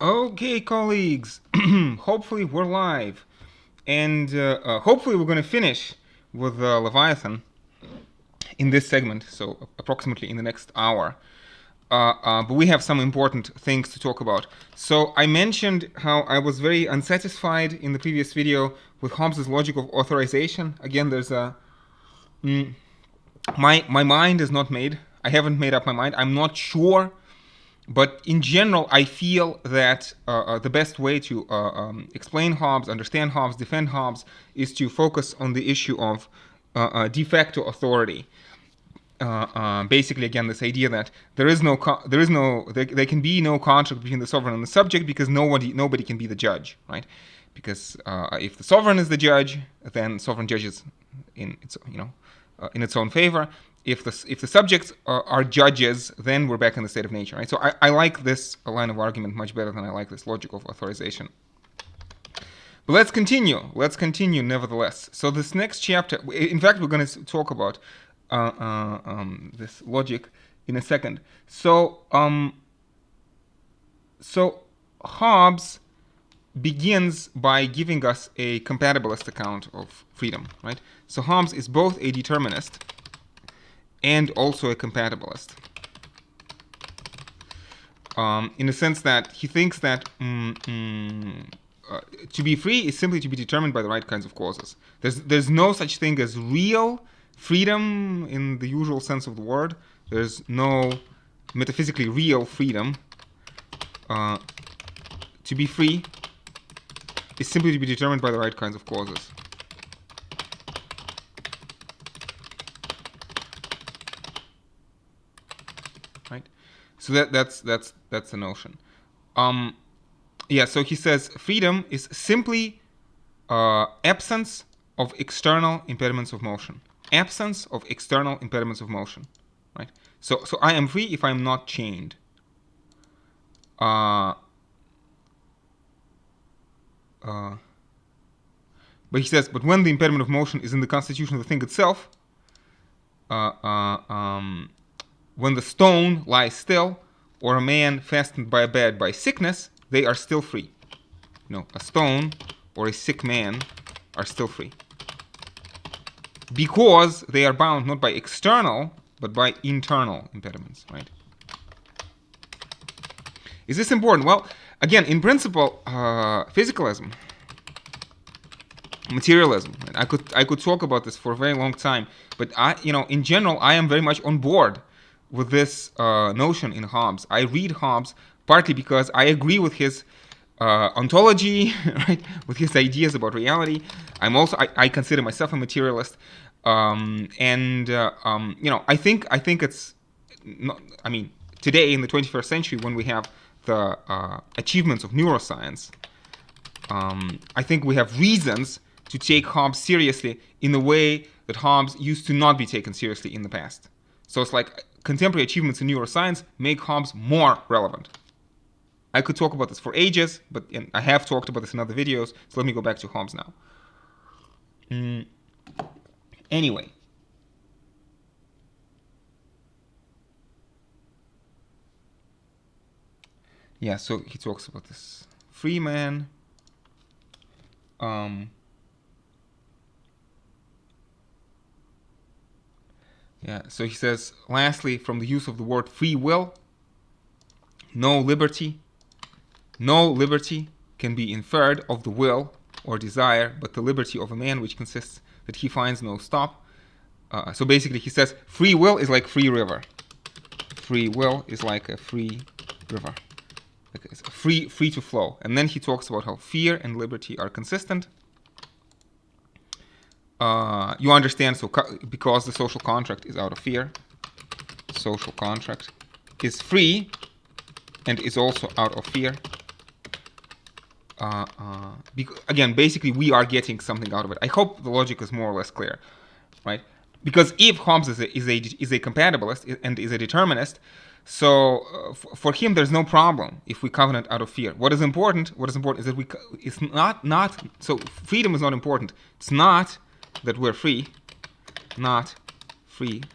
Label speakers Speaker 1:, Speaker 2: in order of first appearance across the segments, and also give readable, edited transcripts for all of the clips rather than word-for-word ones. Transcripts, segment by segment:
Speaker 1: Okay, colleagues, hopefully we're live, and hopefully we're going to finish with Leviathan in this segment, so approximately in the next hour. But we have some important things to talk about. So I mentioned how I was very unsatisfied in the previous video with Hobbes' logic of authorization. Again, there's a... my mind is not made. I haven't made up my mind. I'm not sure. But in general, I feel that the best way to explain Hobbes, understand Hobbes, defend Hobbes, is to focus on the issue of de facto authority. Basically, again, this idea that there can be no contract between the sovereign and the subject because nobody can be the judge, right? Because if the sovereign is the judge, then sovereign judges in its own favor. If the subjects are judges, then we're back in the state of nature, right? So I like this line of argument much better than I like this logic of authorization. But let's continue. Let's continue, nevertheless. So this next chapter, in fact, we're going to talk about this logic in a second. So Hobbes begins by giving us a compatibilist account of freedom, right? So Hobbes is both a determinist and also a compatibilist, in the sense that he thinks that to be free is simply to be determined by the right kinds of causes. There's no such thing as real freedom in the usual sense of the word. There's no metaphysically real freedom. To be free is simply to be determined by the right kinds of causes. Right? So that's the notion. Yeah, so he says freedom is simply absence of external impediments of motion. Absence of external impediments of motion, right? So I am free if I'm not chained. But he says, but when the impediment of motion is in the constitution of the thing itself, when the stone lies still, or a man fastened by a bed by sickness, they are still free. A stone or a sick man are still free. Because they are bound not by external, but by internal impediments, right? Is this important? Well, again, in principle, physicalism, materialism. I could talk about this for a very long time, but in general, I am very much on board with this notion in Hobbes. I read Hobbes partly because I agree with his ontology, right? With his ideas about reality. I consider myself a materialist, I think it's not. I mean, today in the 21st century, when we have the achievements of neuroscience, I think we have reasons to take Hobbes seriously in the way that Hobbes used to not be taken seriously in the past. So it's like contemporary achievements in neuroscience make Hobbes more relevant. I could talk about this for ages, but I have talked about this in other videos, so let me go back to Hobbes now. Anyway. Yeah, so he talks about this free man. Yeah, so he says, lastly, from the use of the word free will, no liberty can be inferred of the will or desire, but the liberty of a man, which consists that he finds no stop. So basically he says free will is like free river. Free will is like a free river. It's free to flow. And then he talks about how fear and liberty are consistent. You understand, so because the social contract is out of fear, social contract is free and is also out of fear. Again, basically, we are getting something out of it. I hope the logic is more or less clear, right? Because if Hobbes is a compatibilist and is a determinist, so for him there's no problem if we covenant out of fear. What is important is that it's not so freedom is not important. It's not that we're free, freedom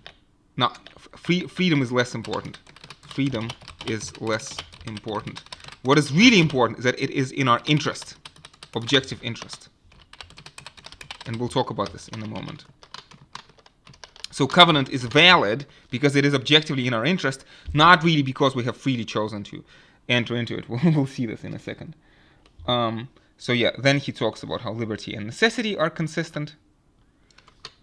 Speaker 1: is less important. Freedom is less important What is really important is that it is in our interest, objective interest. And we'll talk about this in a moment. So covenant is valid because it is objectively in our interest, not really because we have freely chosen to enter into it. We'll see this in a second. So yeah, then he talks about how liberty and necessity are consistent.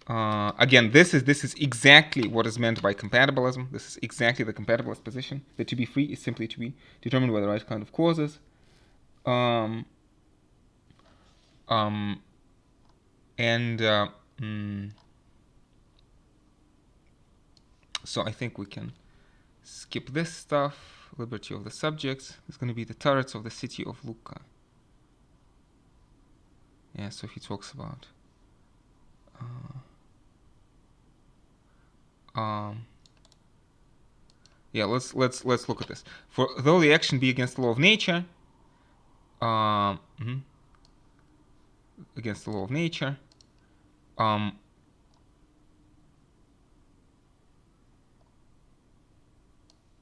Speaker 1: Again, this is exactly what is meant by compatibilism. This is exactly the compatibilist position, that to be free is simply to be determined by the right kind of causes. So I think we can skip this stuff. Liberty of the subjects is going to be the turrets of the city of Lucca. Yeah, so he talks about yeah, let's look at this. For though the action be against the law of nature, against the law of nature,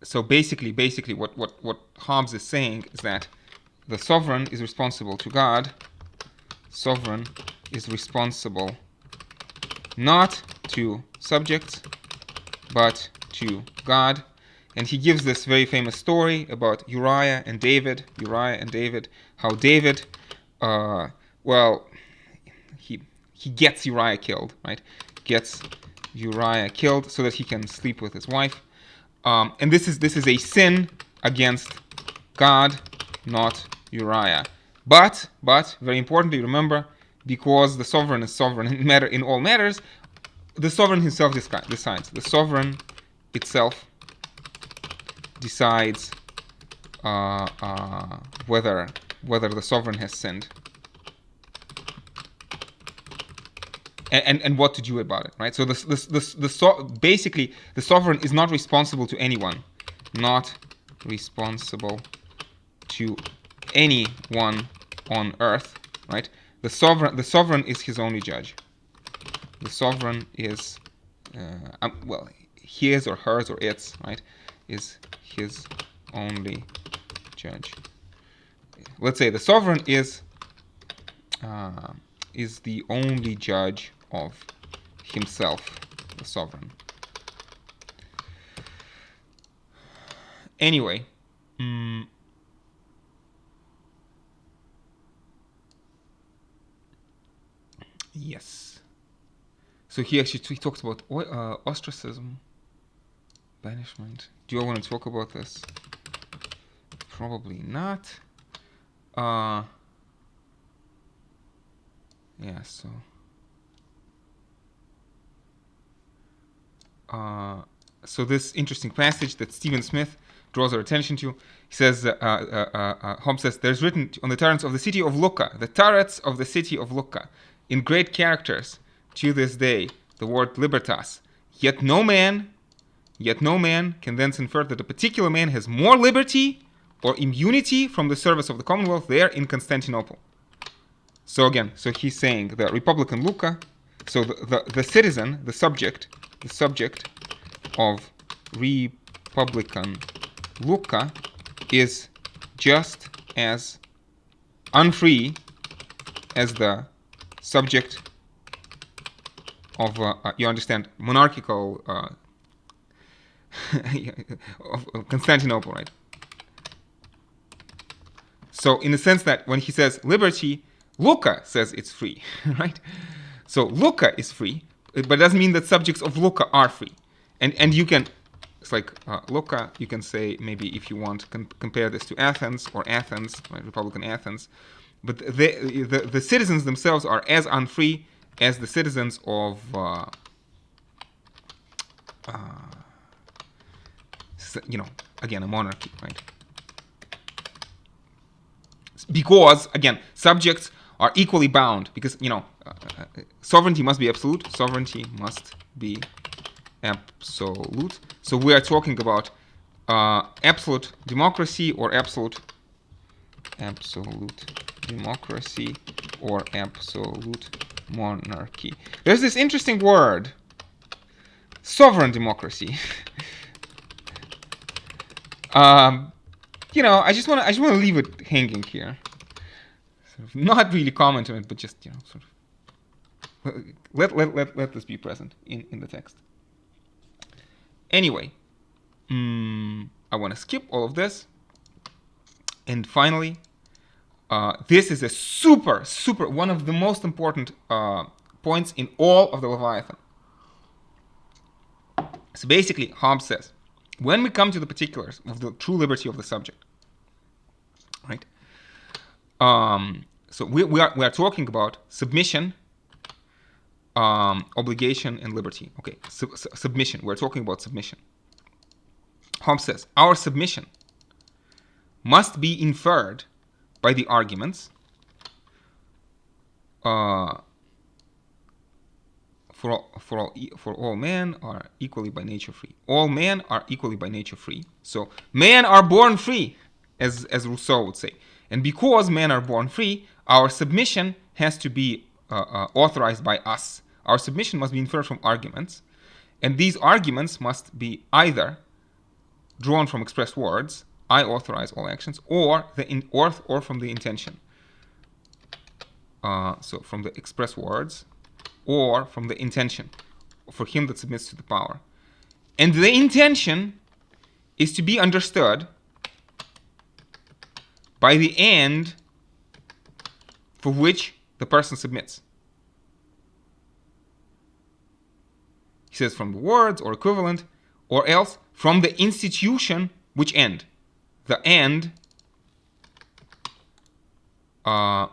Speaker 1: so basically what Hobbes is saying is that the sovereign is responsible to God. Sovereign is responsible not to subjects, but to God. And he gives this very famous story about Uriah and David, how David, well, he gets Uriah killed, right? Gets Uriah killed so that he can sleep with his wife. And this is a sin against God, not Uriah. But very importantly, remember, because the sovereign is sovereign in all matters, the sovereign himself decides. The sovereign itself decides whether the sovereign has sinned and what to do about it, right? So basically the sovereign is not responsible to anyone, not responsible to anyone on earth, right? The sovereign is his only judge. The sovereign is well, his or hers or its, right, is his only judge. Let's say the sovereign is the only judge of himself, the sovereign. Anyway, yes. So he talks about ostracism, banishment. Do I want to talk about this? Probably not. Yeah, so this interesting passage that Stephen Smith draws our attention to, he says, Hobbes says, there's written on the turrets of the city of Lucca, the turrets of the city of Lucca, in great characters to this day, the word libertas. Yet no man can thence infer that a particular man has more liberty or immunity from the service of the Commonwealth there in Constantinople. So again, so he's saying the Republican Lucca, so the citizen, the subject of Republican Lucca is just as unfree as the subject of, you understand, monarchical of Constantinople, right? So in the sense that when he says liberty, Lucca says it's free, right? So Lucca is free, but it doesn't mean that subjects of Lucca are free. And you can, it's like Lucca, you can say, maybe if you want, compare this to Athens, right, Republican Athens. But the citizens themselves are as unfree as the citizens of again, a monarchy, right? Because, again, subjects are equally bound, because, sovereignty must be absolute. Sovereignty must be absolute. So we are talking about absolute democracy or absolute democracy or absolute monarchy. There's this interesting word, sovereign democracy. you know, I just want to leave it hanging here. Sort of not really comment on it, but just, you know, sort of let this be present in the text. Anyway, I want to skip all of this. And finally, this is a super one of the most important points in all of the Leviathan. So basically, Hobbes says, when we come to the particulars of the true liberty of the subject, right? So we are talking about submission, obligation, and liberty. Okay, submission. We're talking about submission. Hobbes says our submission must be inferred by the arguments for all men are equally by nature free. All men are equally by nature free. So men are born free, as Rousseau would say. And because men are born free, our submission has to be authorized by us. Our submission must be inferred from arguments, and these arguments must be either drawn from expressed words, I authorize all actions, or from the intention. So from the expressed words, or from the intention, for him that submits to the power. And the intention is to be understood by the end for which the person submits. He says from the words or equivalent, or else from the institution which end. The end of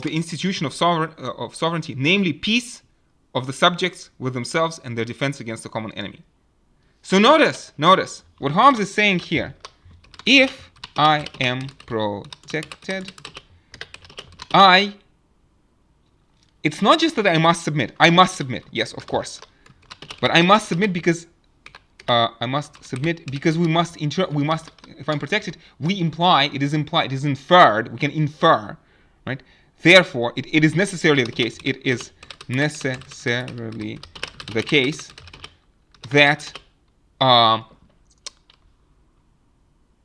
Speaker 1: the institution of sovereignty, namely peace of the subjects with themselves and their defense against the common enemy. So notice what Hobbes is saying here. If I am protected, it's not just that I must submit. I must submit, yes, of course. But I must submit because we must, if I'm protected, it is inferred, we can infer, right? Therefore, it is necessarily the case, that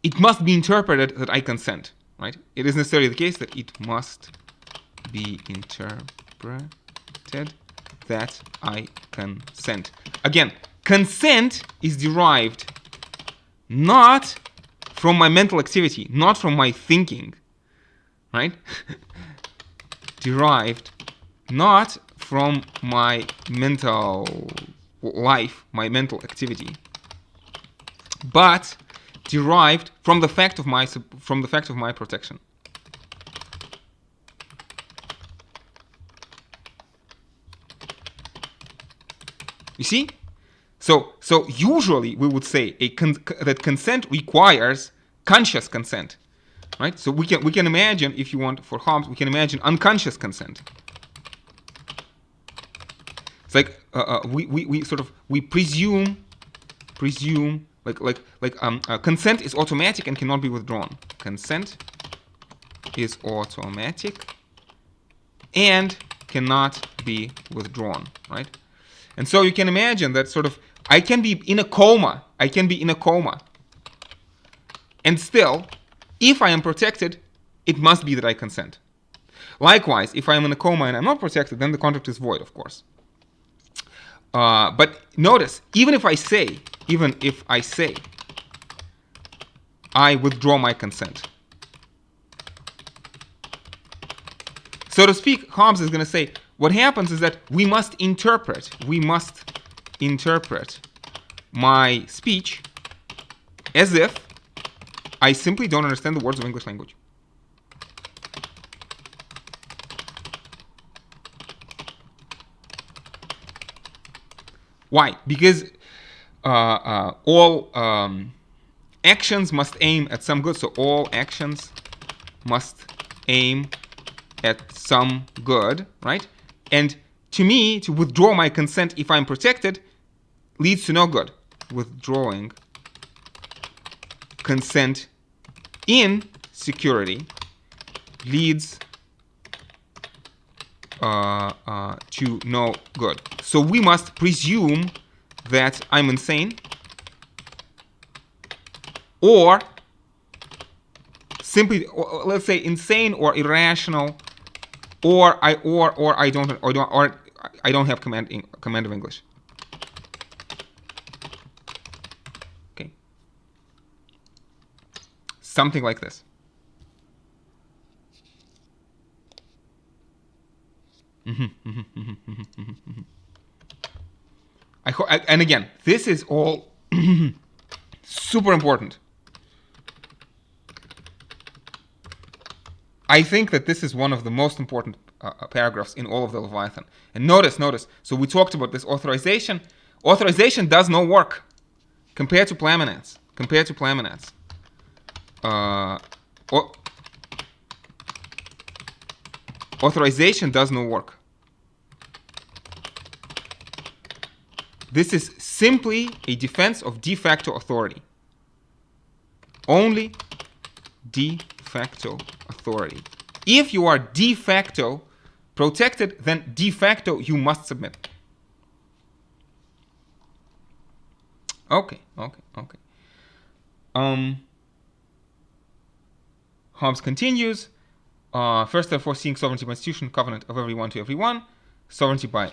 Speaker 1: it must be interpreted that I consent, right? It is necessarily the case that it must be interpreted that I consent. Again, consent is derived not from my mental activity, not from my thinking, right? Derived not from my mental life, my mental activity, but derived from the fact of my protection. You see? So usually we would say that consent requires conscious consent, right? So we can imagine, if you want, for Hobbes, we can imagine unconscious consent. It's like we presume consent is automatic and cannot be withdrawn. Consent is automatic and cannot be withdrawn, right? And so you can imagine that sort of I can be in a coma, and still, if I am protected, it must be that I consent. Likewise, if I am in a coma and I'm not protected, then the contract is void, of course. But notice, even if I say, I withdraw my consent, so to speak, Hobbes is going to say, what happens is that we must interpret my speech as if I simply don't understand the words of English language. Why? Because all actions must aim at some good. So all actions must aim at some good, right? And to me, to withdraw my consent if I'm protected leads to no good. Withdrawing consent in security leads to no good. So we must presume that I'm insane, or simply, let's say, insane or irrational, or I don't have command of English. Okay, something like this. And again, this is all super important. I think that this is one of the most important paragraphs in all of the Leviathan. And notice, so we talked about this authorization. Authorization does no work compared to Plaminats. Authorization does no work. This is simply a defense of de facto authority. Only de facto authority. If you are de facto protected, then de facto you must submit. Okay. Hobbes continues. First, therefore, seeing sovereignty by institution, covenant of everyone to everyone, sovereignty by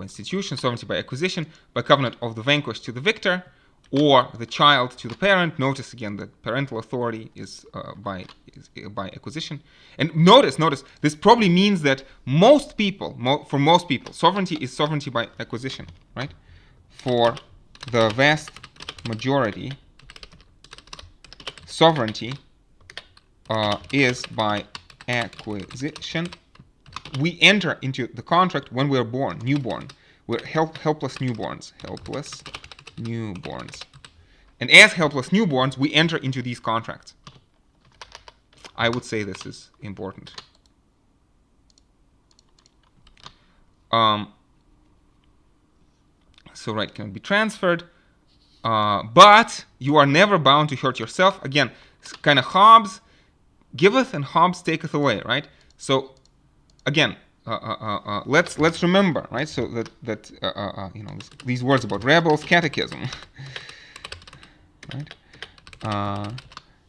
Speaker 1: institution, sovereignty by acquisition, by covenant of the vanquished to the victor, or the child to the parent. Notice again that parental authority is by acquisition. And notice, this probably means that for most people, sovereignty is sovereignty by acquisition, right? For the vast majority, sovereignty is by acquisition. We enter into the contract when we are born, newborn. We're helpless newborns. And as helpless newborns, we enter into these contracts. I would say this is important. So right can be transferred, but you are never bound to hurt yourself. Again, kind of Hobbes giveth and Hobbes taketh away, right? So again, let's remember, right? So that these words about rebels, catechism, right?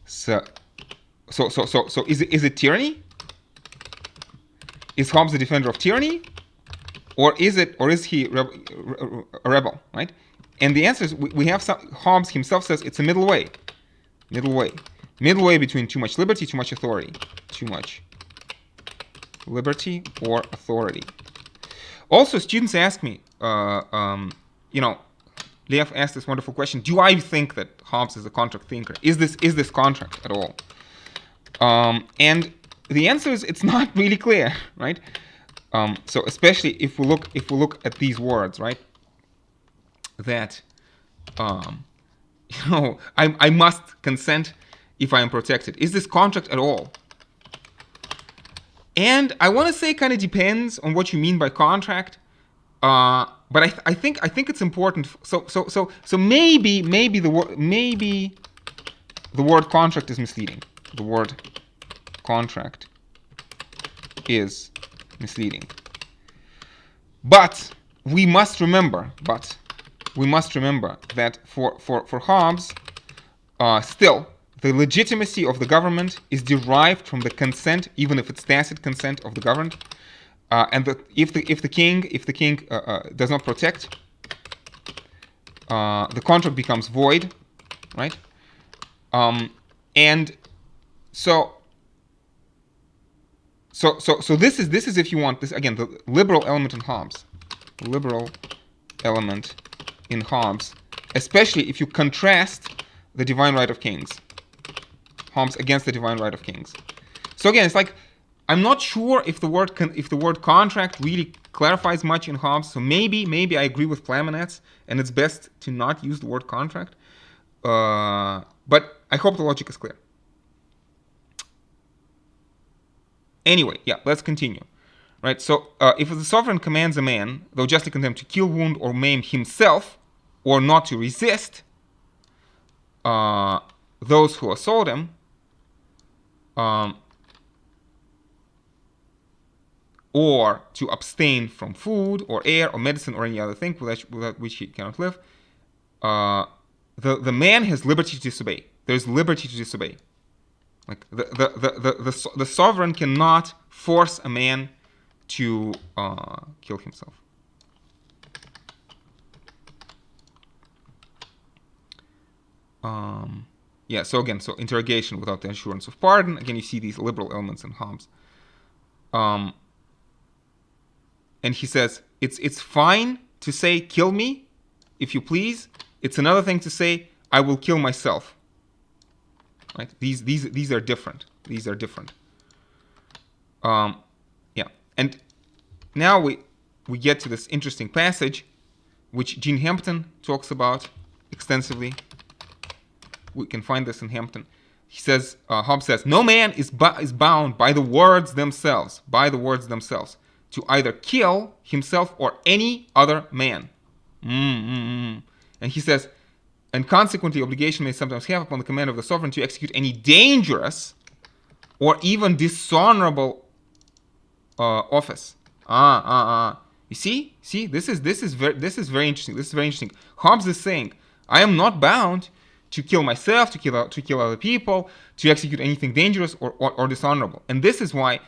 Speaker 1: So is it tyranny? Is Hobbes the defender of tyranny, or is he a rebel, right? And the answer is we have some. Hobbes himself says it's a middle way between too much liberty, too much authority, too much liberty or authority. Also, students ask me, Lev asked this wonderful question: do I think that Hobbes is a contract thinker? Is this contract at all? And the answer is it's not really clear, right? So especially if we look at these words, right? That I must consent if I am protected. Is this contract at all? And I want to say kind of depends on what you mean by contract. But I think it's important. So maybe the word contract is misleading. The word contract is misleading. But we must remember that for Hobbes, still the legitimacy of the government is derived from the consent, even if it's tacit consent of the governed, and that if the king does not protect, the contract becomes void, right? And so this is if you want this again, the liberal element in Hobbes, especially if you contrast the divine right of kings, Hobbes against the divine right of kings. So again, it's like I'm not sure if the word contract really clarifies much in Hobbes. So maybe I agree with Plaminats, and it's best to not use the word contract. But I hope the logic is clear. Anyway, yeah, let's continue. Right, so if the sovereign commands a man, though justly condemned, to kill, wound, or maim himself, or not to resist those who assault him, or to abstain from food, or air, or medicine, or any other thing without which he cannot live, the man has liberty to disobey. There's liberty to disobey. Like the sovereign cannot force a man to kill himself. Yeah, so again, so interrogation without the assurance of pardon. Again, you see these liberal elements in Hobbes. And he says, it's fine to say, kill me, if you please. It's another thing to say, I will kill myself. Right? These are different. These are different. Yeah. And now we get to this interesting passage, which Gene Hampton talks about extensively. We can find this in Hampton. He says, Hobbes says, no man is bound by the words themselves, to either kill himself or any other man. And he says, and consequently, obligation may sometimes have upon the command of the sovereign to execute any dangerous or even dishonorable office. You see, this is very interesting. This is very interesting. Hobbes is saying, I am not bound to kill myself, to kill other people, to execute anything dangerous or dishonorable. And this is why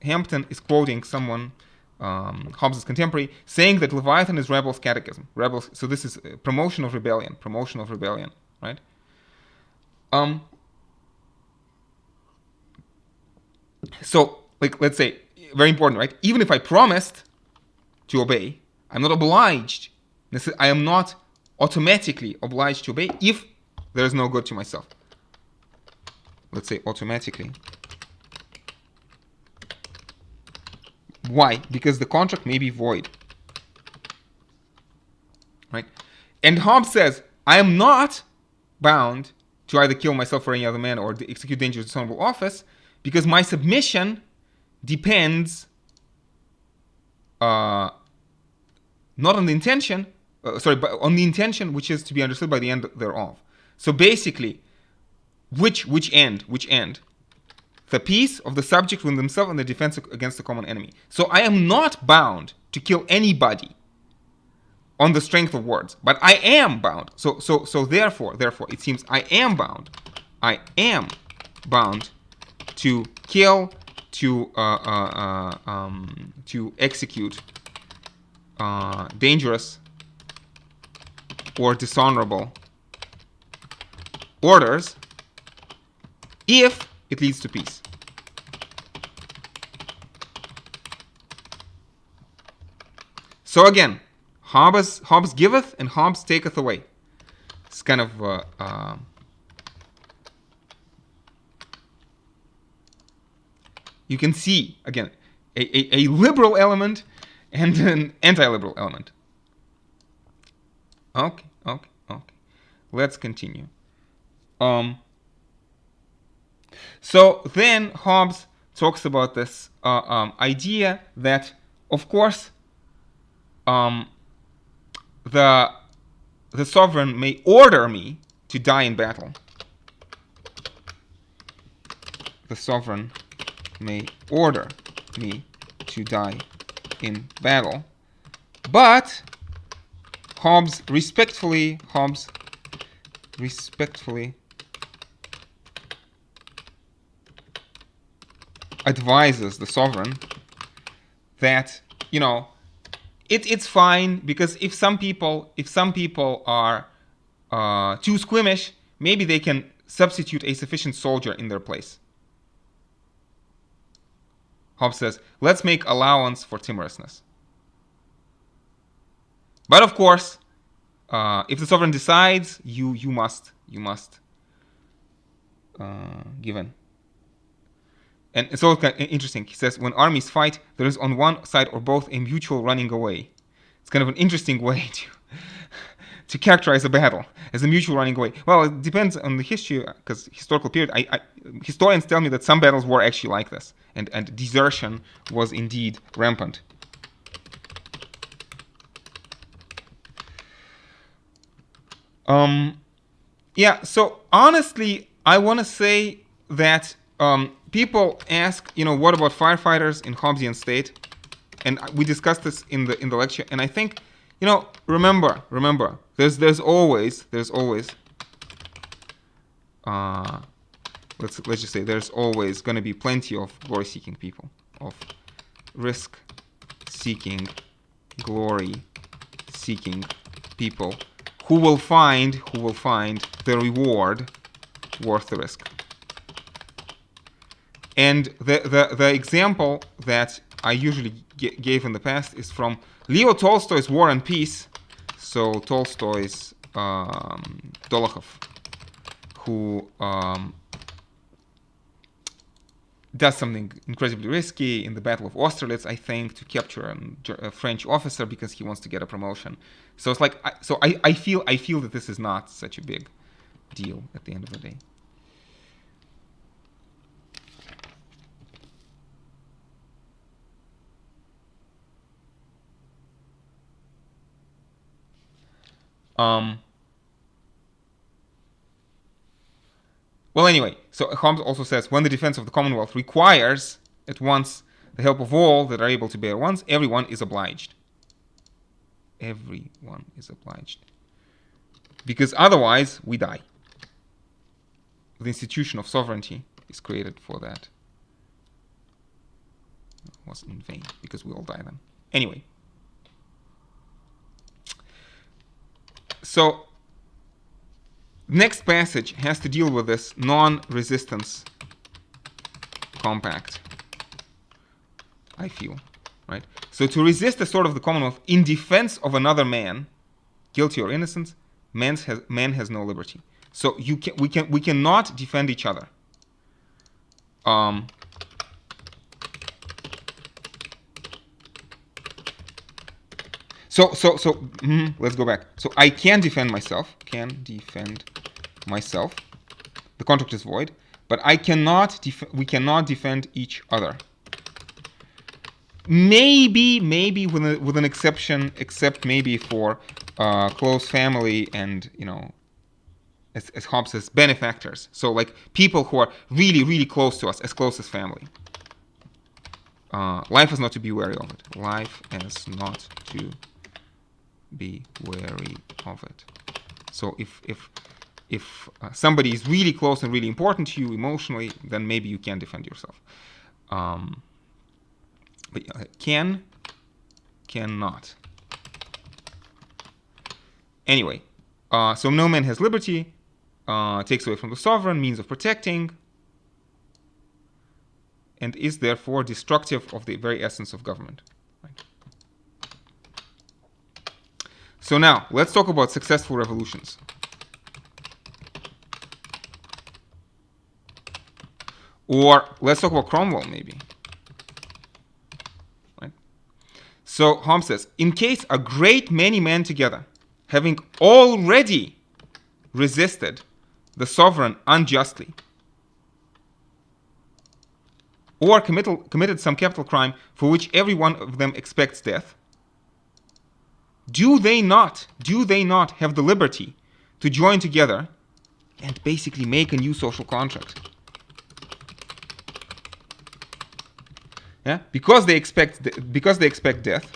Speaker 1: Hampton is quoting someone, Hobbes' contemporary, saying that Leviathan is rebels' catechism. Rebels. So this is promotion of rebellion, right? So, like, let's say, very important, right? Even if I promised to obey, I'm not obliged. I am not automatically obliged to obey if there is no good to myself. Let's say automatically. Why? Because the contract may be void. Right? And Hobbes says, I am not bound to either kill myself or any other man or execute dangerous dishonorable office because my submission depends not on the intention, but on the intention which is to be understood by the end thereof. So basically, which end? The peace of the subject within themselves and the defense against the common enemy. So I am not bound to kill anybody on the strength of words, but I am bound. So therefore, it seems I am bound to kill, to execute dangerous or dishonorable orders if it leads to peace. So again, Hobbes giveth and Hobbes taketh away. It's kind of you can see again a liberal element and an anti-liberal element. Okay. Let's continue. So then Hobbes talks about this idea that, of course, the sovereign may order me to die in battle. The sovereign may order me to die in battle, but Hobbes respectfully advises the sovereign that, you know, it's fine, because if some people are too squeamish, maybe they can substitute a sufficient soldier in their place. Hobbes says, let's make allowance for timorousness. But of course, if the sovereign decides, you must give in. And it's all kind of interesting. He says, when armies fight, there is on one side or both a mutual running away. It's kind of an interesting way to characterize a battle as a mutual running away. Well, it depends on the history, because historical period. Historians tell me that some battles were actually like this, and desertion was indeed rampant. Yeah. So honestly, I want to say that people ask, what about firefighters in Hobbesian state? And we discussed this in the lecture. And I think, remember, there's always let's just say there's always going to be plenty of glory-seeking people, of risk-seeking, glory-seeking people who will find the reward worth the risk. And the example that I usually gave in the past is from Leo Tolstoy's War and Peace. So Tolstoy's Dolokhov, who does something incredibly risky in the Battle of Austerlitz, I think, to capture a French officer because he wants to get a promotion. So it's like, I feel that this is not such a big deal at the end of the day. Well, anyway, so Hobbes also says, when the defense of the Commonwealth requires at once the help of all that are able to bear arms, everyone is obliged. Everyone is obliged. Because otherwise, we die. The institution of sovereignty is created for that. It wasn't in vain, because we all die then. Anyway. So, next passage has to deal with this non-resistance compact, I feel, right? So to resist the sword of the Commonwealth in defense of another man, guilty or innocent, man has no liberty. So we cannot defend each other. Let's go back. So I can defend myself. The contract is void, but we cannot defend each other. Maybe with an exception, except maybe for close family and, as Hobbes says, benefactors. So like people who are really, really close to us, as close as family. Life is not to be wary of it. Life is not to be wary of it. So if somebody is really close and really important to you emotionally, then maybe you can defend yourself. But cannot. Anyway, so no man has liberty, takes away from the sovereign, means of protecting, and is therefore destructive of the very essence of government. Right? So now, let's talk about successful revolutions. Or let's talk about Cromwell, maybe. Right? So Hobbes says, in case a great many men together, having already resisted the sovereign unjustly, or committed some capital crime for which every one of them expects death, do they not have the liberty to join together and basically make a new social contract? Yeah, because they expect death.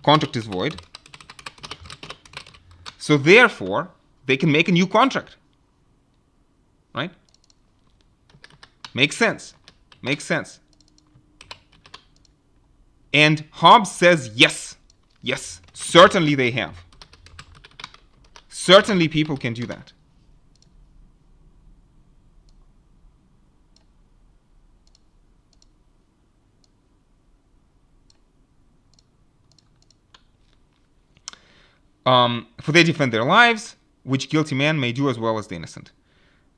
Speaker 1: Contract is void. So therefore, they can make a new contract. Right? Makes sense. And Hobbes says yes, certainly they have. Certainly people can do that. For they defend their lives, which guilty man may do as well as the innocent.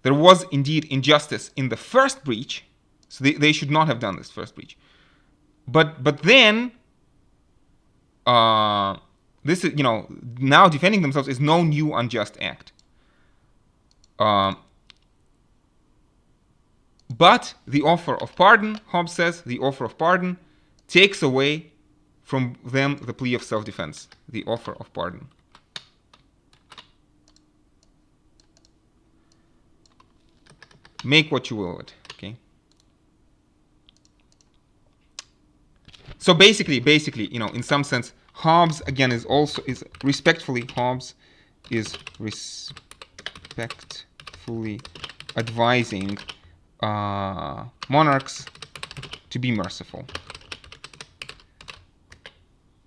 Speaker 1: There was indeed injustice in the first breach, so they should not have done this first breach. But then, this is, now defending themselves is no new unjust act. But the offer of pardon, Hobbes says, the offer of pardon takes away from them the plea of self-defense, the offer of pardon. Make what you will of it, okay? So basically, in some sense, Hobbes again is respectfully advising monarchs to be merciful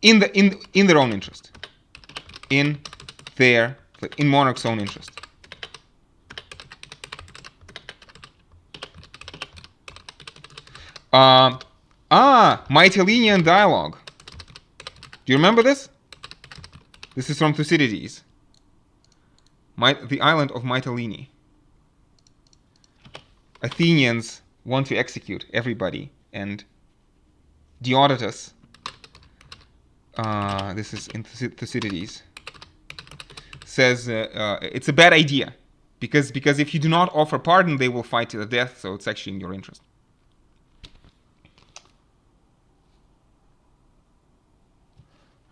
Speaker 1: in their own interest, in monarch's own interest. Mytilenean dialogue. Do you remember this? This is from Thucydides. The island of Mytilene. Athenians want to execute everybody, and Diodotus, this is in Thucydides, says it's a bad idea because if you do not offer pardon, they will fight to the death. So it's actually in your interest.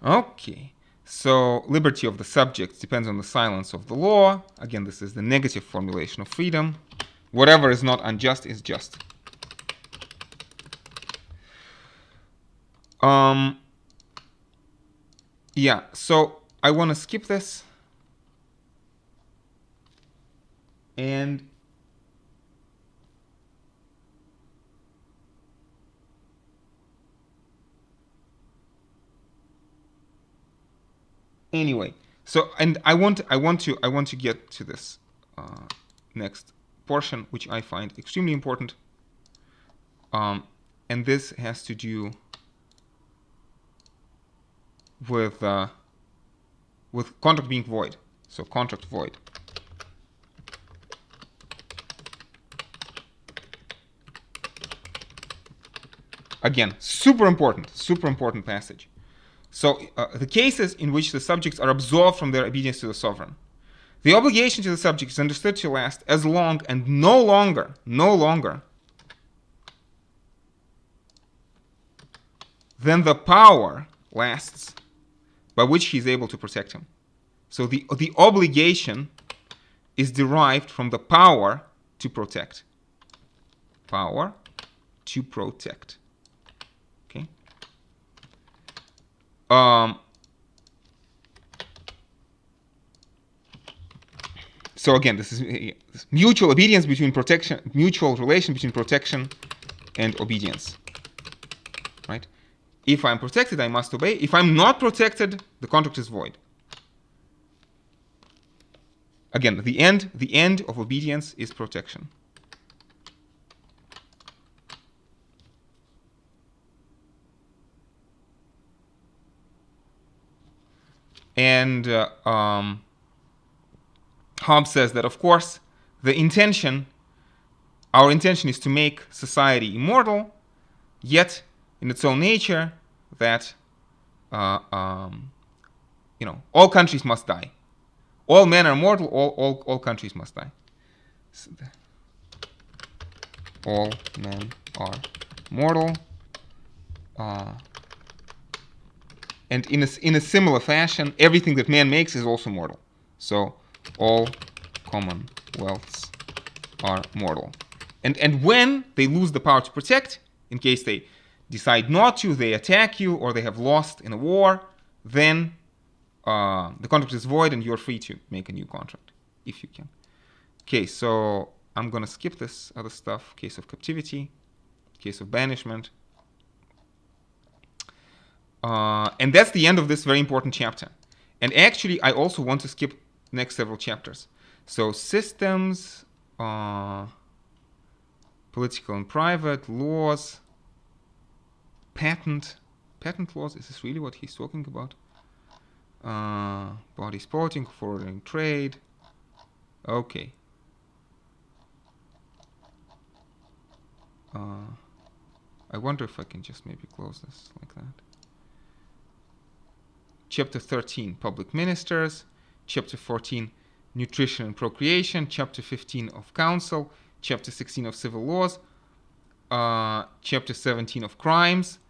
Speaker 1: Okay, so liberty of the subjects depends on the silence of the law. Again, this is the negative formulation of freedom. Whatever is not unjust is just. Yeah, so I want to skip this. And anyway, so and I want to get to this next portion, which I find extremely important. And this has to do with contract being void. So contract void. Again, super important passage. So the cases in which the subjects are absolved from their obedience to the sovereign. The obligation to the subject is understood to last as long and no longer than the power lasts by which he is able to protect him. So the obligation is derived from the power to protect. Power to protect. Okay. So again, this is mutual obedience between protection, mutual relation between protection and obedience. Right? If I'm protected, I must obey. If I'm not protected, the contract is void. Again, the end of obedience is protection. And Hobbes says that, of course, our intention is to make society immortal, yet in its own nature that all countries must die. All men are mortal, all countries must die. So all men are mortal. And in a similar fashion, everything that man makes is also mortal. So all commonwealths are mortal. And when they lose the power to protect, in case they decide not to, they attack you, or they have lost in a war, then the contract is void and you're free to make a new contract, if you can. Okay, so I'm going to skip this other stuff. Case of captivity, case of banishment. And that's the end of this very important chapter. And actually, I also want to skip next several chapters. So systems, political and private, laws, patent laws. Is this really what he's talking about? Body sporting, forwarding trade. Okay. I wonder if I can just maybe close this like that. Chapter 13, public ministers. Chapter 14, nutrition and procreation. Chapter 15 of counsel. Chapter 16 of civil laws. Chapter 17 of crimes.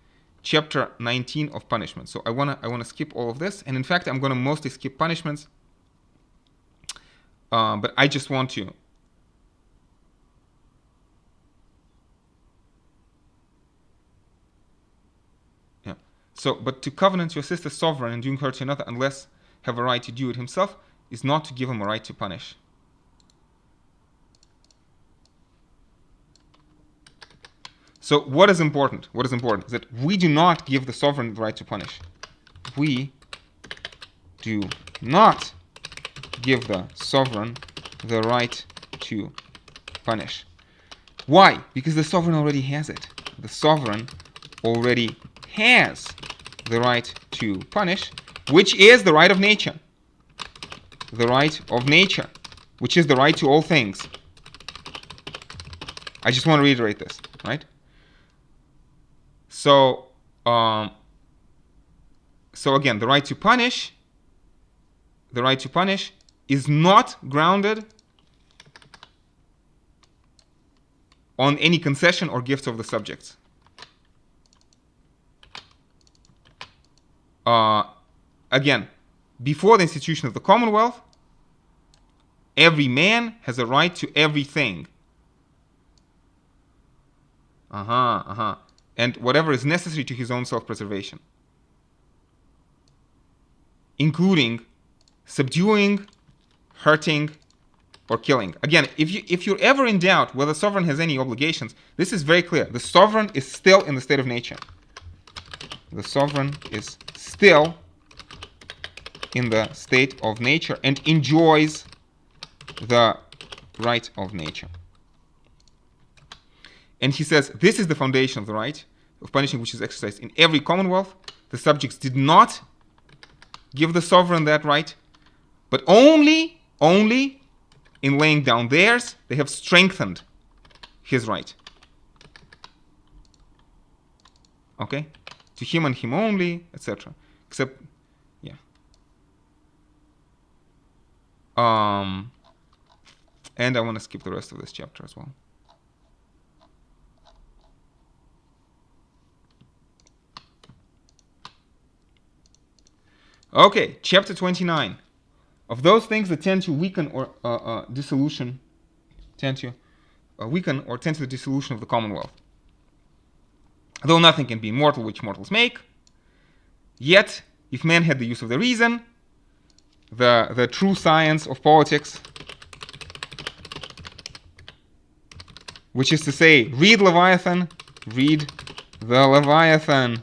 Speaker 1: Chapter 19 of punishment. So I wanna skip all of this, and in fact I'm gonna mostly skip punishments. But I just want to. Yeah. So, but to covenant to assist a sovereign in doing hurt to another, unless have a right to do it himself, is not to give him a right to punish. So what is important? What is important is that we do not give the sovereign the right to punish. We do not give the sovereign the right to punish. Why? Because the sovereign already has it. The sovereign already has the right to punish, which is the right of nature. The right of nature, which is the right to all things. I just want to reiterate this, right? So, so again, the right to punish is not grounded on any concession or gifts of the subjects. Again, before the institution of the Commonwealth, every man has a right to everything. And whatever is necessary to his own self-preservation, including subduing, hurting, or killing. Again, if you're ever in doubt whether the sovereign has any obligations, this is very clear. The sovereign is still in the state of nature. The sovereign is still in the state of nature and enjoys the right of nature. And he says, this is the foundation of the right of punishing which is exercised in every commonwealth. The subjects did not give the sovereign that right, but only in laying down theirs, they have strengthened his right. Okay? To him and him only, etc. Except, yeah. And I want to skip the rest of this chapter as well. Okay, chapter 29. Of those things that tend to weaken or dissolution, tend to weaken or tend to the dissolution of the commonwealth. Though nothing can be immortal which mortals make, yet if men had the use of the reason, the true science of politics, which is to say, read Leviathan, read the Leviathan.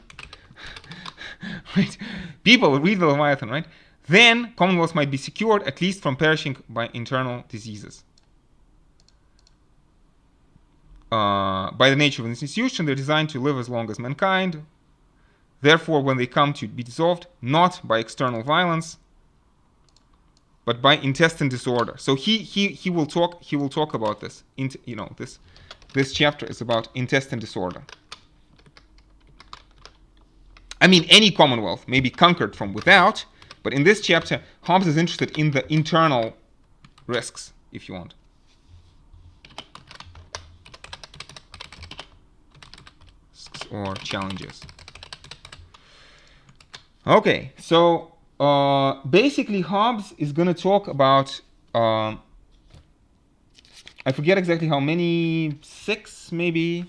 Speaker 1: Right? People read the Leviathan, right? Then commonwealths might be secured at least from perishing by internal diseases. By the nature of an institution, they're designed to live as long as mankind. Therefore, when they come to be dissolved, not by external violence, but by intestine disorder. So he will talk about this. This chapter is about intestine disorder. I mean, any commonwealth may be conquered from without, but in this chapter, Hobbes is interested in the internal risks, if you want. Or challenges. Okay, so basically Hobbes is going to talk about, I forget exactly how many, 6 maybe,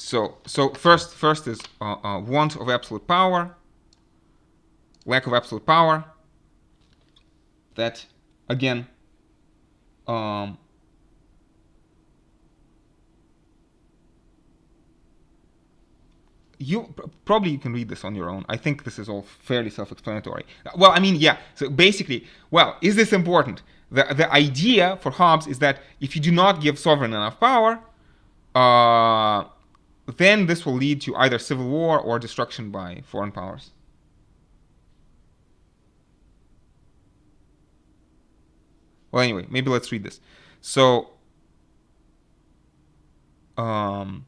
Speaker 1: So first is want of absolute power, lack of absolute power. That again, you can read this on your own. I think this is all fairly self-explanatory. Well, I mean, yeah. So basically, well, is this important? The idea for Hobbes is that if you do not give sovereign enough power, then this will lead to either civil war or destruction by foreign powers. Well, anyway, maybe let's read this. So, okay,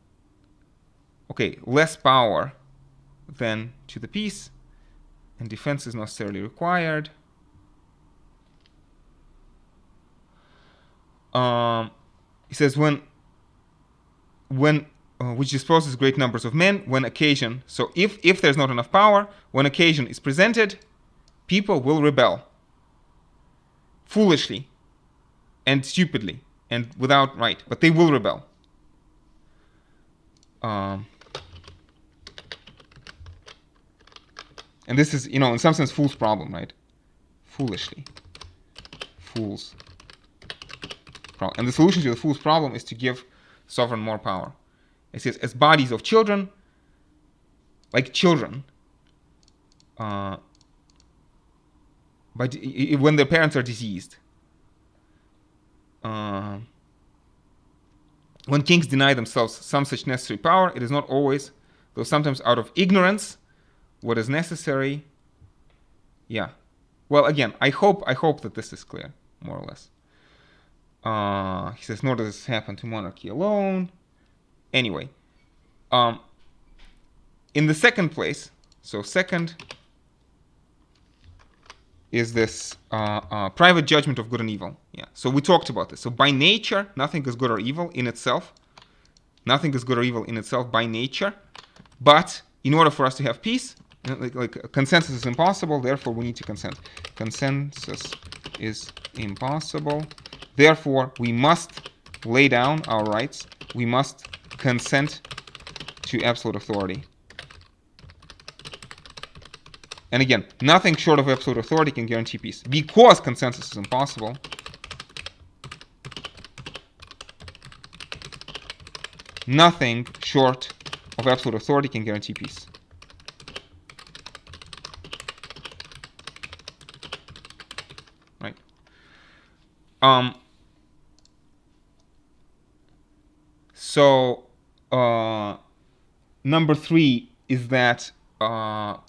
Speaker 1: less power than to the peace, and defense is not necessarily required. He says when which disposes great numbers of men when occasion. So if there's not enough power, when occasion is presented, people will rebel foolishly and stupidly and without right, but they will rebel. And this is, in some sense, fool's problem, right? Foolishly. Fool's problem. And the solution to the fool's problem is to give sovereign more power. It says, as bodies of children, like children, but when their parents are diseased, when kings deny themselves some such necessary power, it is not always, though sometimes out of ignorance, what is necessary. Yeah. Well, again, I hope that this is clear, more or less. He says, nor does this happen to monarchy alone. Anyway, in the second place, so second is this private judgment of good and evil. Yeah. So we talked about this. So by nature, nothing is good or evil in itself. Nothing is good or evil in itself by nature. But in order for us to have peace, like consensus is impossible, therefore we need to consent. Consensus is impossible. Therefore, we must lay down our rights. We must consent to absolute authority. And again, nothing short of absolute authority can guarantee peace. Because consensus is impossible, nothing short of absolute authority can guarantee peace. Right? So, number 3 is that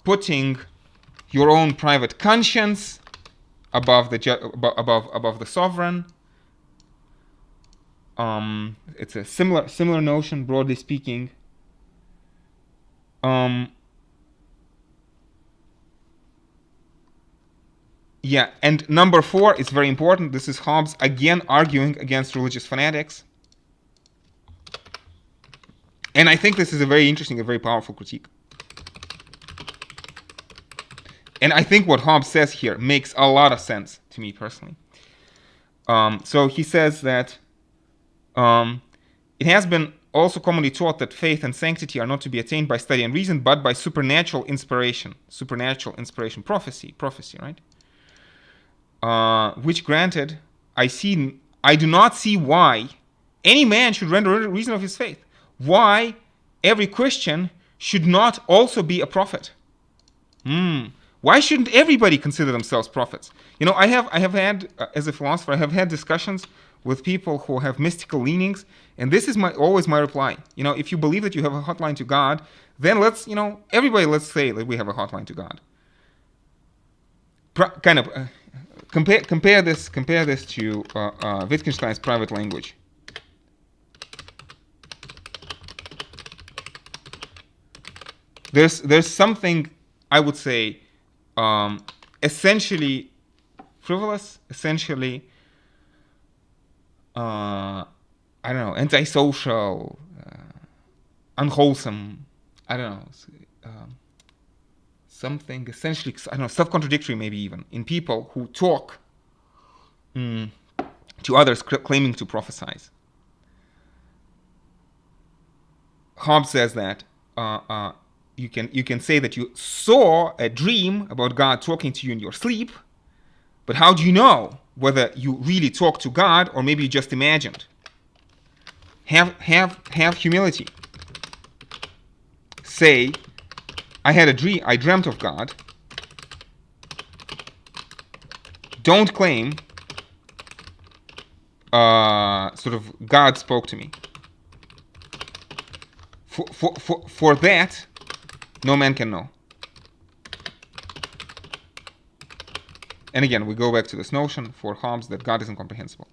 Speaker 1: putting your own private conscience above the sovereign. It's a similar notion, broadly speaking. Yeah, and number 4 is very important. This is Hobbes again arguing against religious fanatics. And I think this is a very interesting, a very powerful critique. And I think what Hobbes says here makes a lot of sense to me personally. So he says that it has been also commonly taught that faith and sanctity are not to be attained by study and reason, but by supernatural inspiration. Supernatural inspiration, prophecy, right? Which granted, I do not see why any man should render reason of his faith. Why every Christian should not also be a prophet. Why shouldn't everybody consider themselves prophets? You know, I have had, as a philosopher, I have had discussions with people who have mystical leanings, and this is always my reply. You know, if you believe that you have a hotline to God, then let's say that we have a hotline to God. Compare this to Wittgenstein's private language. There's something, I would say, essentially frivolous, essentially, antisocial, unwholesome, something essentially, self-contradictory maybe even, in people who talk to others claiming to prophesize. Hobbes says that you can say that you saw a dream about God talking to you in your sleep, but how do you know whether you really talked to God or maybe you just imagined? Have humility. Say, I had a dream, I dreamt of God. Don't claim God spoke to me. For that, no man can know. And again, we go back to this notion for Hobbes that God is incomprehensible.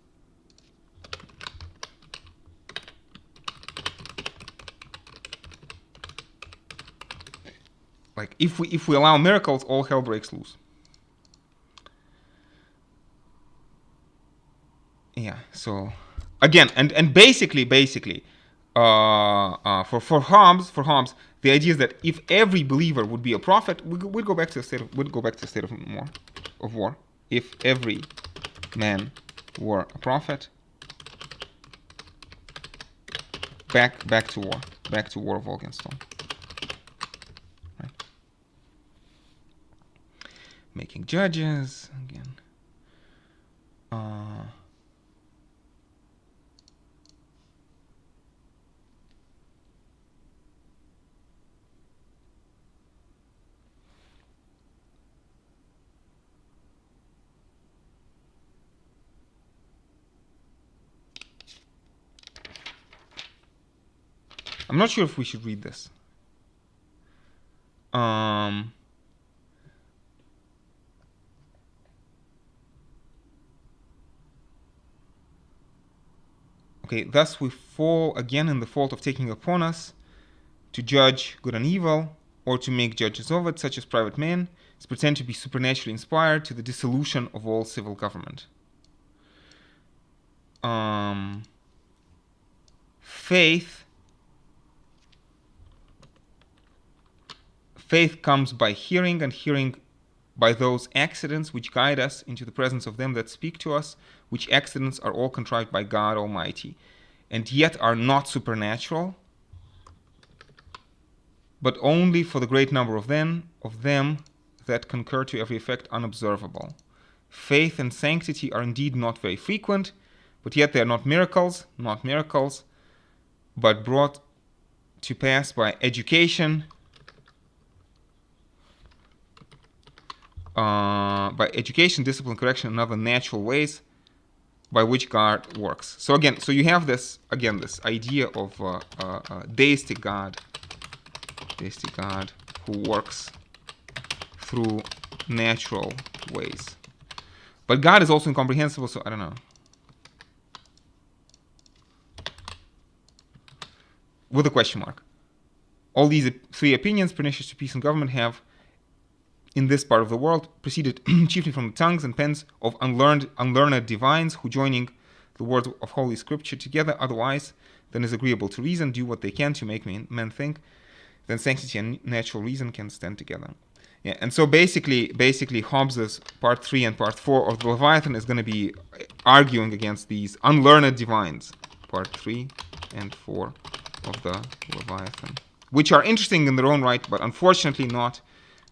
Speaker 1: Like if we allow miracles, all hell breaks loose. Yeah. So again, and basically, for Hobbes, the idea is that if every believer would be a prophet, we'd go back to the state of war. If every man were a prophet, back to war of Wolkenstone. Right. Making judges again. I'm not sure if we should read this. Okay, thus we fall again in the fault of taking upon us to judge good and evil, or to make judges of it, such as private men, is pretend to be supernaturally inspired to the dissolution of all civil government. Faith comes by hearing, and hearing by those accidents which guide us into the presence of them that speak to us, which accidents are all contrived by God Almighty, and yet are not supernatural, but only for the great number of them that concur to every effect unobservable. Faith and sanctity are indeed not very frequent, but yet they are not miracles, but brought to pass by education, discipline, correction, and other natural ways by which God works. So again, you have this idea of deistic God who works through natural ways. But God is also incomprehensible, so I don't know. With a question mark. All these three opinions, pernicious to peace and government, have, in this part of the world, proceeded chiefly from the tongues and pens of unlearned divines, who, joining the words of Holy Scripture together otherwise than is agreeable to reason, do what they can to make men think, then sanctity and natural reason can stand together. Yeah, and so basically Hobbes's part 3 and part 4 of the Leviathan is going to be arguing against these unlearned divines, part 3 and 4 of the Leviathan, which are interesting in their own right, but unfortunately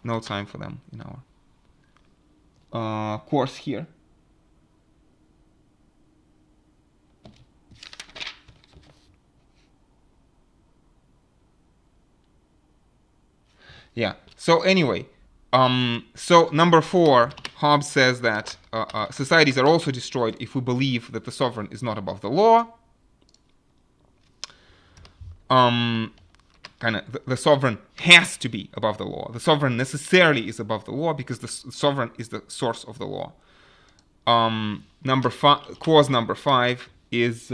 Speaker 1: no time for them in our course here. Yeah, so anyway, so number 4, Hobbes says that societies are also destroyed if we believe that the sovereign is not above the law. The sovereign has to be above the law. The sovereign necessarily is above the law because the sovereign is the source of the law. Clause number 5 is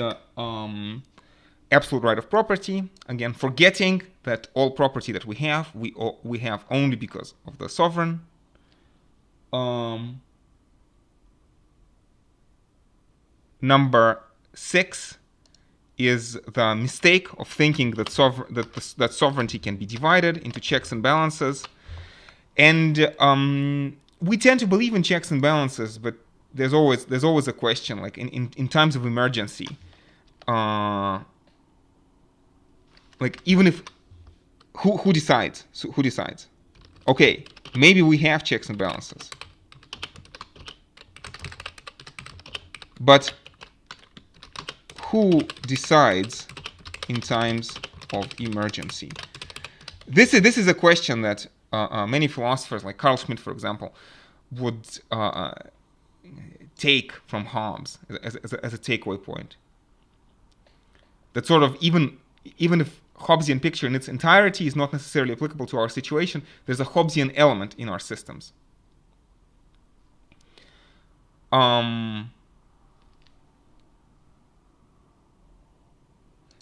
Speaker 1: absolute right of property. Again, forgetting that all property that we have only because of the sovereign. Number 6 is the mistake of thinking that sovereignty can be divided into checks and balances. And we tend to believe in checks and balances, but there's always a question, like in times of emergency. Like, even if who decides? So who decides? Okay, maybe we have checks and balances, but who decides in times of emergency? This is a question that many philosophers, like Carl Schmitt, for example, would take from Hobbes as a takeaway point. That sort of even if Hobbesian picture in its entirety is not necessarily applicable to our situation, there's a Hobbesian element in our systems.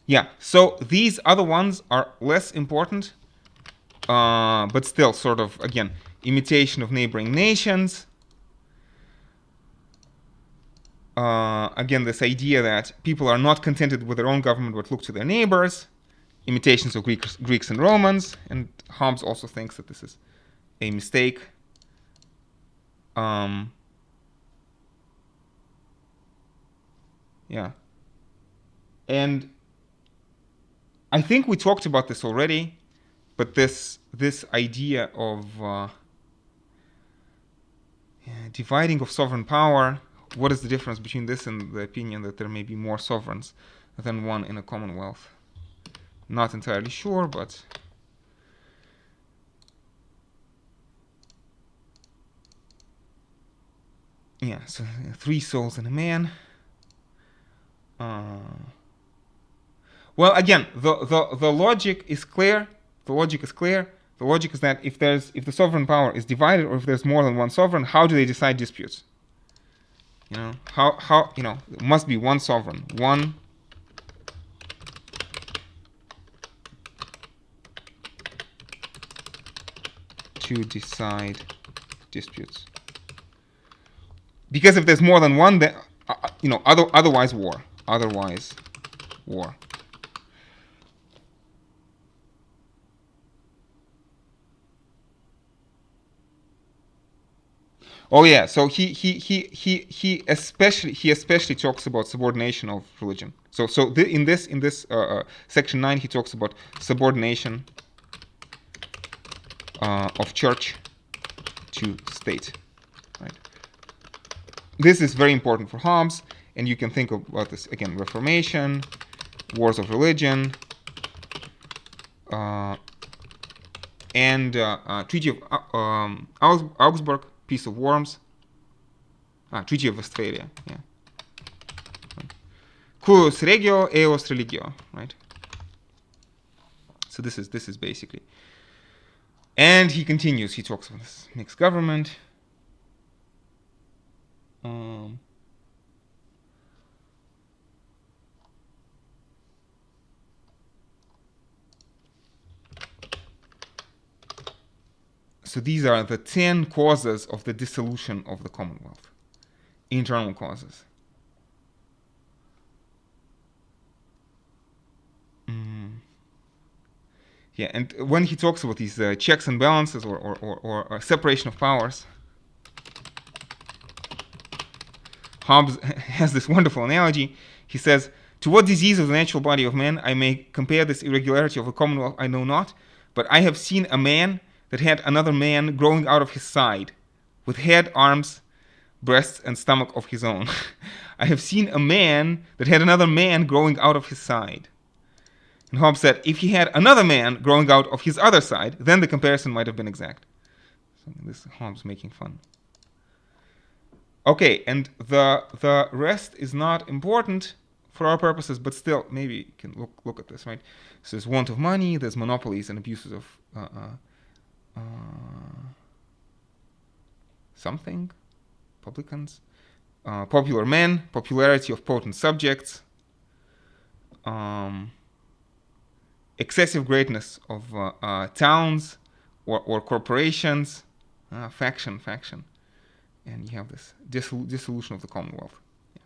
Speaker 1: Yeah, so these other ones are less important, but still sort of, again, imitation of neighboring nations. Again, this idea that people are not contented with their own government but look to their neighbors. Imitations of Greeks and Romans. And Hobbes also thinks that this is a mistake. Yeah. And I think we talked about this already, but this idea of dividing of sovereign power, what is the difference between this and the opinion that there may be more sovereigns than one in a commonwealth? Not entirely sure, but yeah, so 3 souls in a man. Well, again, the logic is clear. The logic is clear. The logic is that if the sovereign power is divided, or if there's more than one sovereign, how do they decide disputes? You know, how it must be one sovereign, one to decide disputes. Because if there's more than one, then otherwise war. Otherwise war. Oh yeah, so he especially talks about subordination of religion. So in this section 9 he talks about subordination of church to state. Right. This is very important for Hobbes, and you can think about this again: Reformation, wars of religion, and Treaty of Augsburg. Peace of Worms. Treaty of Westphalia. Yeah. Cuius regio, eos religio. Right. So this is basically. And he continues. He talks about this mixed government. So these are the 10 causes of the dissolution of the Commonwealth. Internal causes. Yeah, and when he talks about these checks and balances or separation of powers, Hobbes has this wonderful analogy. He says, "To what disease of the natural body of man I may compare this irregularity of the Commonwealth, I know not, but I have seen a man that had another man growing out of his side, with head, arms, breasts, and stomach of his own. I have seen a man that had another man growing out of his side." And Hobbes said, if he had another man growing out of his other side, then the comparison might have been exact. So this is Hobbes making fun. Okay, and the rest is not important for our purposes, but still, maybe you can look at this, right? So there's want of money, there's monopolies and abuses of something, publicans, popular men, popularity of potent subjects, excessive greatness of towns or corporations, faction, and you have this dissolution of the Commonwealth. Yeah.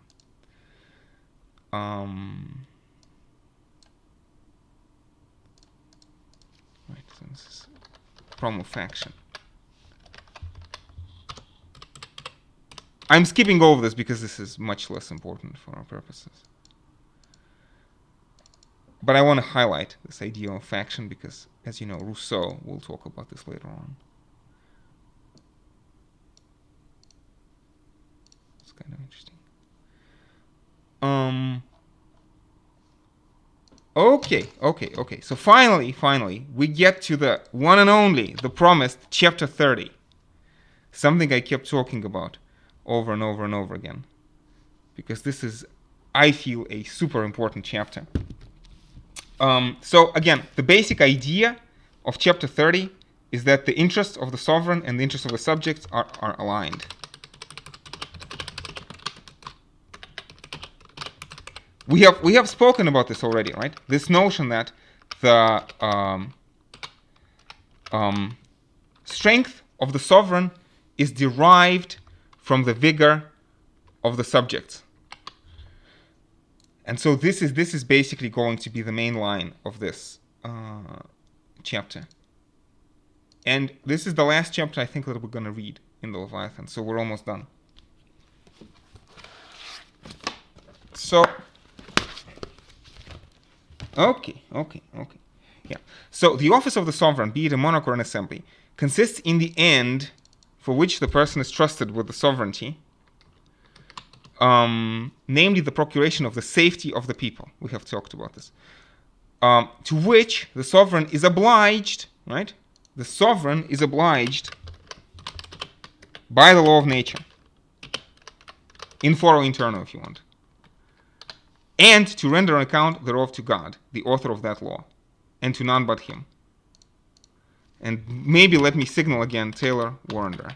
Speaker 1: Right, so this is problem of faction. I'm skipping over this because this is much less important for our purposes. But I want to highlight this idea of faction because, as you know, Rousseau will talk about this later on. It's kind of interesting. Okay. So finally, we get to the one and only, the promised chapter 30. Something I kept talking about over and over again. Because this is, I feel, a super important chapter. So again, the basic idea of chapter 30 is that the interests of the sovereign and the interests of the subjects are aligned. We have spoken about this already, right? This notion that the strength of the sovereign is derived from the vigor of the subjects. And so this is basically going to be the main line of this chapter. And this is the last chapter I think that we're going to read in the Leviathan. So we're almost done. So, okay. Yeah. So the office of the sovereign, be it a monarch or an assembly, consists in the end for which the person is trusted with the sovereignty, namely the procuration of the safety of the people. We have talked about this. To which the sovereign is obliged, right? The sovereign is obliged by the law of nature. In foro interno, if you want. and to render an account thereof to God, the author of that law, and to none but him. And maybe let me signal again Taylor Warrender.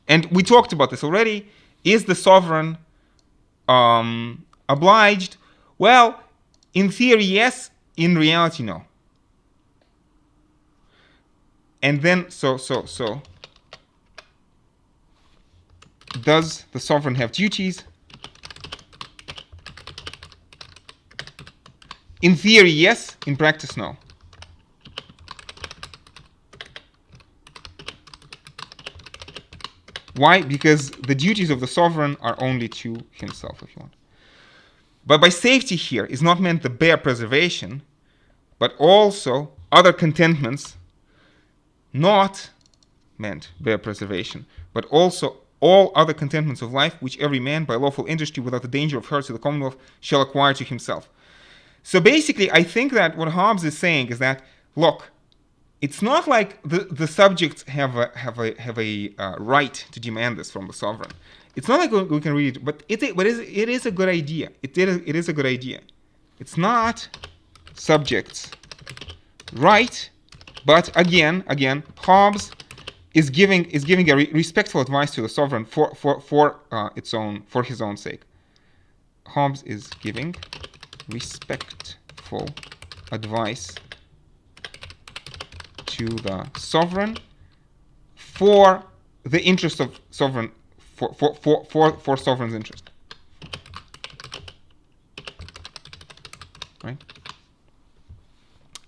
Speaker 1: And we talked about this already. Is the sovereign obliged? Well, in theory, yes. In reality, no. And then, so, does the sovereign have duties? In theory, yes. In practice, no. Why? Because the duties of the sovereign are only to himself, if you want. But by safety here is not meant the bare preservation, but also other contentments, not meant bare preservation, but also all other contentments of life, which every man by lawful industry without the danger of hurt to the commonwealth shall acquire to himself. So basically, I think that what Hobbes is saying is that, look, it's not like the subjects have a right to demand this from the sovereign. It's not like we can read it, but it is a good idea. It is a good idea. It's not subjects' right, but again, Hobbes is giving a respectful advice to the sovereign for his own sake. Hobbes is giving respectful advice to the sovereign for the interest of sovereign, for sovereign's interest. Right?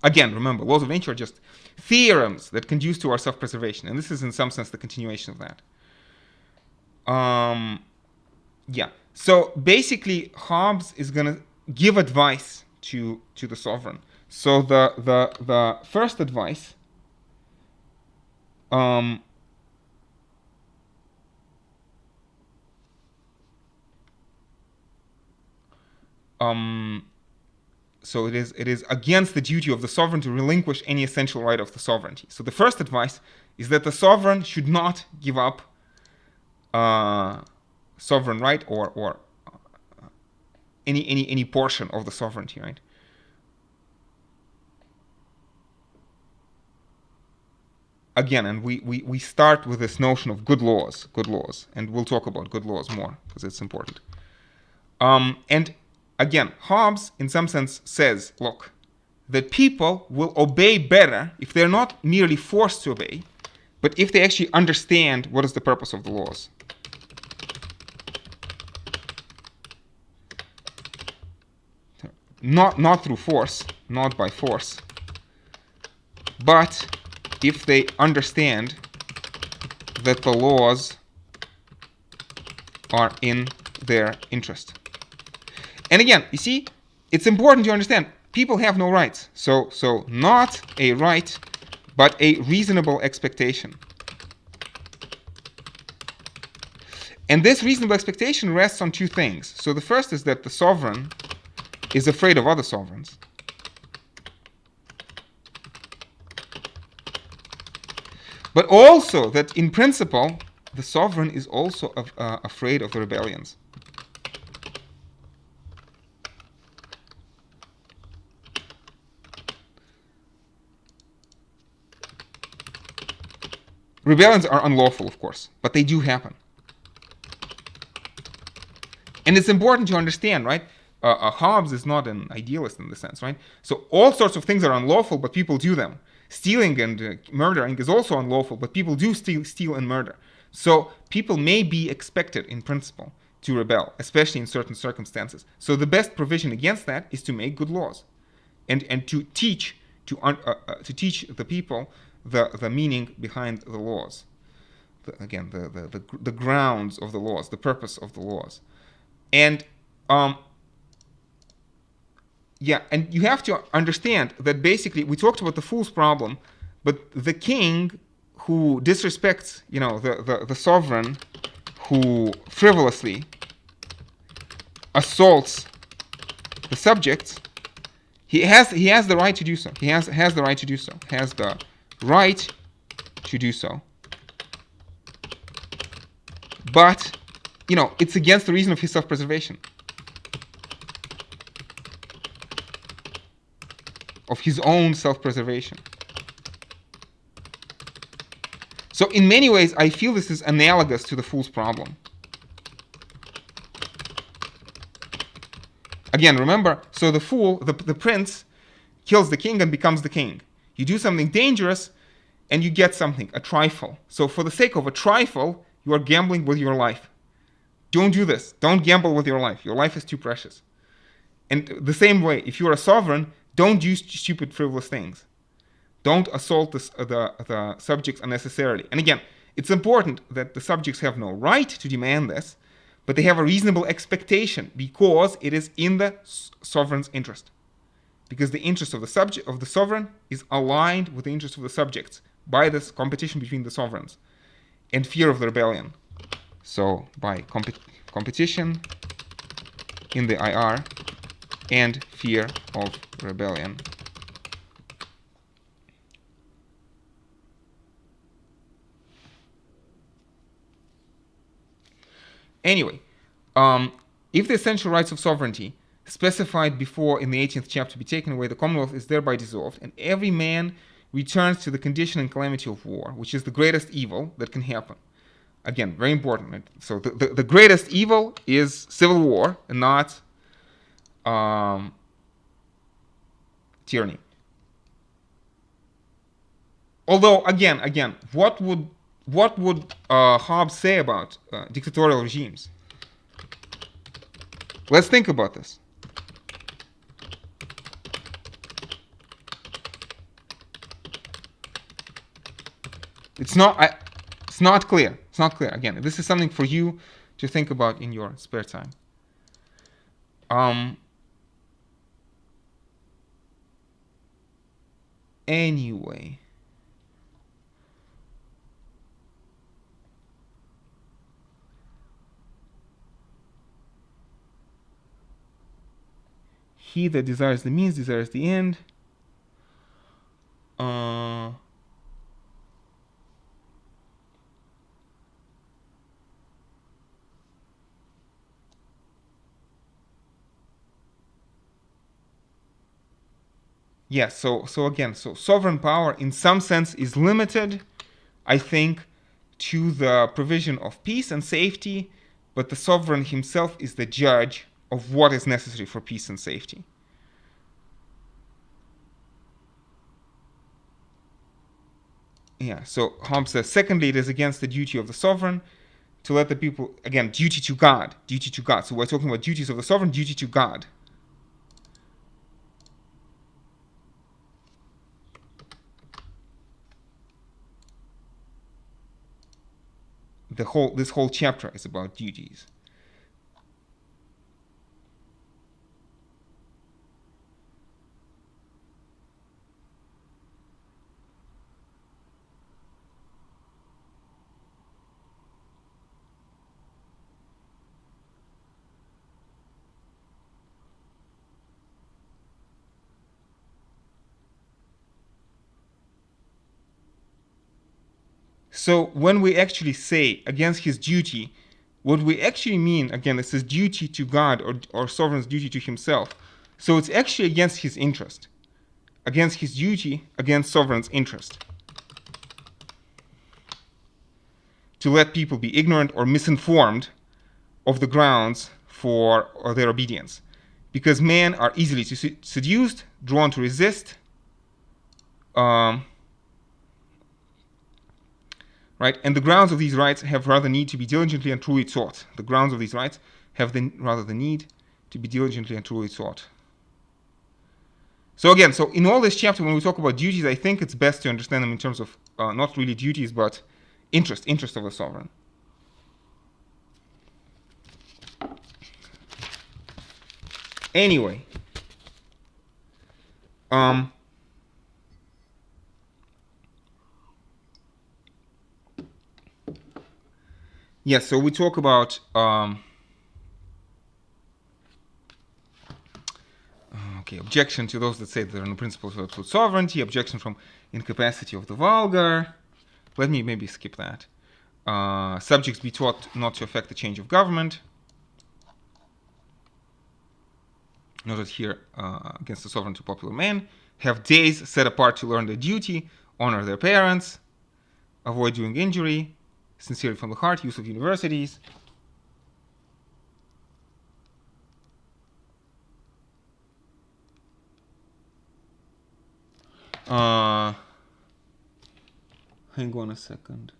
Speaker 1: Again, remember, laws of nature are just theorems that conduce to our self-preservation, and this is in some sense the continuation of that. Yeah. So basically, Hobbes is going to give advice to the sovereign. So the first advice so it is against the duty of the sovereign to relinquish any essential right of the sovereignty. So the first advice is that the sovereign should not give up sovereign right or any portion of the sovereignty, right? Again, and we start with this notion of good laws, and we'll talk about good laws more because it's important. And again, Hobbes, in some sense, says, look, that people will obey better if they're not merely forced to obey, but if they actually understand what is the purpose of the laws. Not through force, not by force, but if they understand that the laws are in their interest. And again, you see, it's important to understand people have no rights. So not a right, but a reasonable expectation. And this reasonable expectation rests on two things. So the first is that the sovereign is afraid of other sovereigns. But also that in principle, the sovereign is also afraid of the rebellions. Rebellions are unlawful, of course, but they do happen. And it's important to understand, right? Hobbes is not an idealist in the sense, right? So all sorts of things are unlawful, but people do them. Stealing and murdering is also unlawful, but people do steal and murder. So people may be expected, in principle, to rebel, especially in certain circumstances. So the best provision against that is to make good laws, and to teach the people the meaning behind the laws. The grounds of the laws, the purpose of the laws, and and you have to understand that basically we talked about the fool's problem, but the king who disrespects, the sovereign, who frivolously assaults the subjects, he has the right to do so. He has the right to do so. Has the right to do so. But it's against the reason of his self-preservation, of his own self-preservation. So in many ways, I feel this is analogous to the fool's problem. Again, remember, so the fool, the prince, kills the king and becomes the king. You do something dangerous, and you get something, a trifle. So for the sake of a trifle, you are gambling with your life. Don't do this. Don't gamble with your life. Your life is too precious. And the same way, if you're a sovereign, don't do stupid, frivolous things. Don't assault the subjects unnecessarily. And again, it's important that the subjects have no right to demand this, but they have a reasonable expectation because it is in the sovereign's interest. Because the interest of the sovereign is aligned with the interest of the subjects by this competition between the sovereigns and fear of the rebellion. So by competition in the IR and fear of rebellion. Anyway, if the essential rights of sovereignty specified before in the 18th chapter be taken away, the Commonwealth is thereby dissolved, and every man returns to the condition and calamity of war, which is the greatest evil that can happen. Again, very important. Right? So the greatest evil is civil war and not tyranny. Although, again, what would Hobbes say about dictatorial regimes? Let's think about this. It's not clear. It's not clear. Again, this is something for you to think about in your spare time. Anyway. He that desires the means desires the end. Yes, so again, sovereign power in some sense is limited, I think, to the provision of peace and safety, but the sovereign himself is the judge of what is necessary for peace and safety. Yeah, so Hobbes says, secondly, it is against the duty of the sovereign to let the people, again, duty to God. So we're talking about duties of the sovereign, duty to God. This whole chapter is about duties. So when we actually say against his duty, what we actually mean, again, this is duty to God or sovereign's duty to himself. So it's actually against his interest, against his duty, against sovereign's interest. To let people be ignorant or misinformed of the grounds for their obedience. Because men are easily seduced, drawn to resist, right? And the grounds of these rights have rather need to be diligently and truly sought. The grounds of these rights have rather the need to be diligently and truly sought. So again, in all this chapter, when we talk about duties, I think it's best to understand them in terms of not really duties, but interest of the sovereign. Anyway, yes, so we talk about objection to those that say there are no principles of absolute sovereignty, objection from incapacity of the vulgar. Let me maybe skip that. Subjects be taught not to affect the change of government. Noted here, against the sovereign to popular man. Have days set apart to learn their duty, honor their parents, avoid doing injury, sincerely from the heart, use of universities. Hang on a second.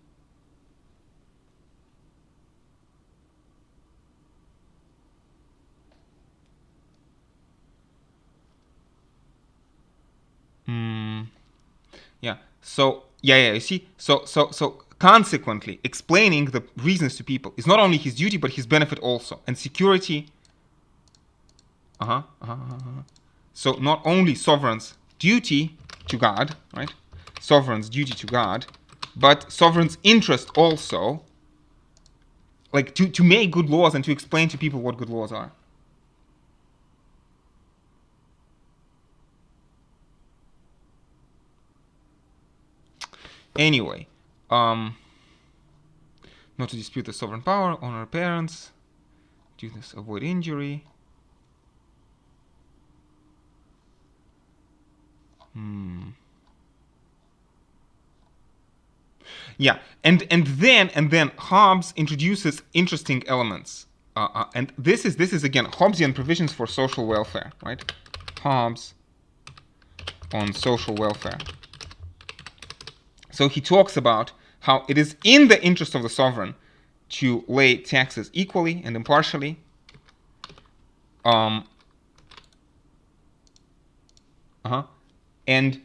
Speaker 1: Yeah. So you see. So consequently, explaining the reasons to people is not only his duty but his benefit also, and security. So not only sovereign's duty to God, right? Sovereign's duty to God, but sovereign's interest also, like to make good laws and to explain to people what good laws are. Anyway, not to dispute the sovereign power, honor parents, do this, avoid injury. Yeah, and then Hobbes introduces interesting elements, and this is again Hobbesian provisions for social welfare, right? Hobbes on social welfare. So he talks about how it is in the interest of the sovereign to lay taxes equally and impartially. And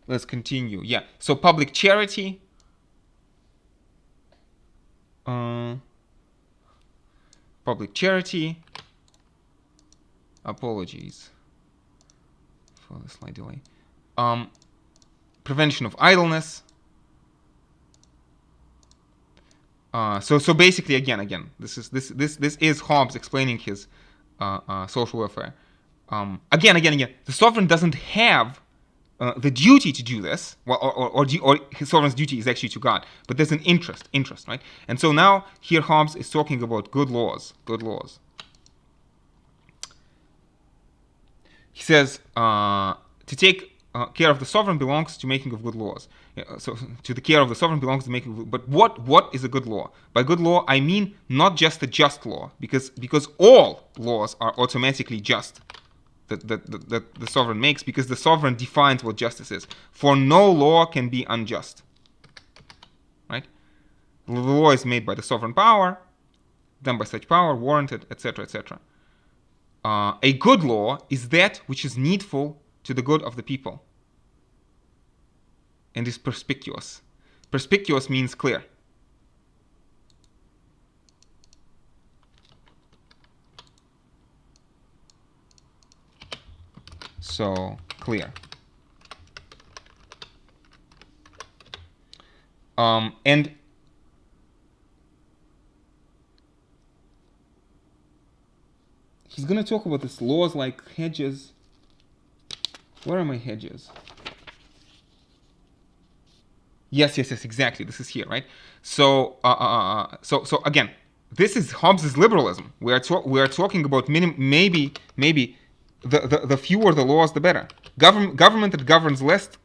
Speaker 1: let's continue. Yeah. So public charity. Public charity. Apologies for the slight delay. Prevention of idleness. So basically, again, this is Hobbes explaining his social welfare. Again, the sovereign doesn't have the duty to do this, or his sovereign's duty is actually to God, but there's an interest, right? And so now here Hobbes is talking about good laws. He says to take care of the sovereign belongs to making of good laws. So to the care of the sovereign belongs to making of, but what is a good law? By good law, I mean not just a just law, because all laws are automatically just. That the sovereign makes, because the sovereign defines what justice is. For no law can be unjust. Right? The law is made by the sovereign power, done by such power, warranted, etc., etc. A good law is that which is needful to the good of the people and is perspicuous. Perspicuous means clear. So clear. And he's going to talk about this laws like hedges. Where are my hedges? Yes, exactly. This is here, right? So again, this is Hobbes' liberalism. We are talking about maybe the fewer the laws, the better. Government that governs least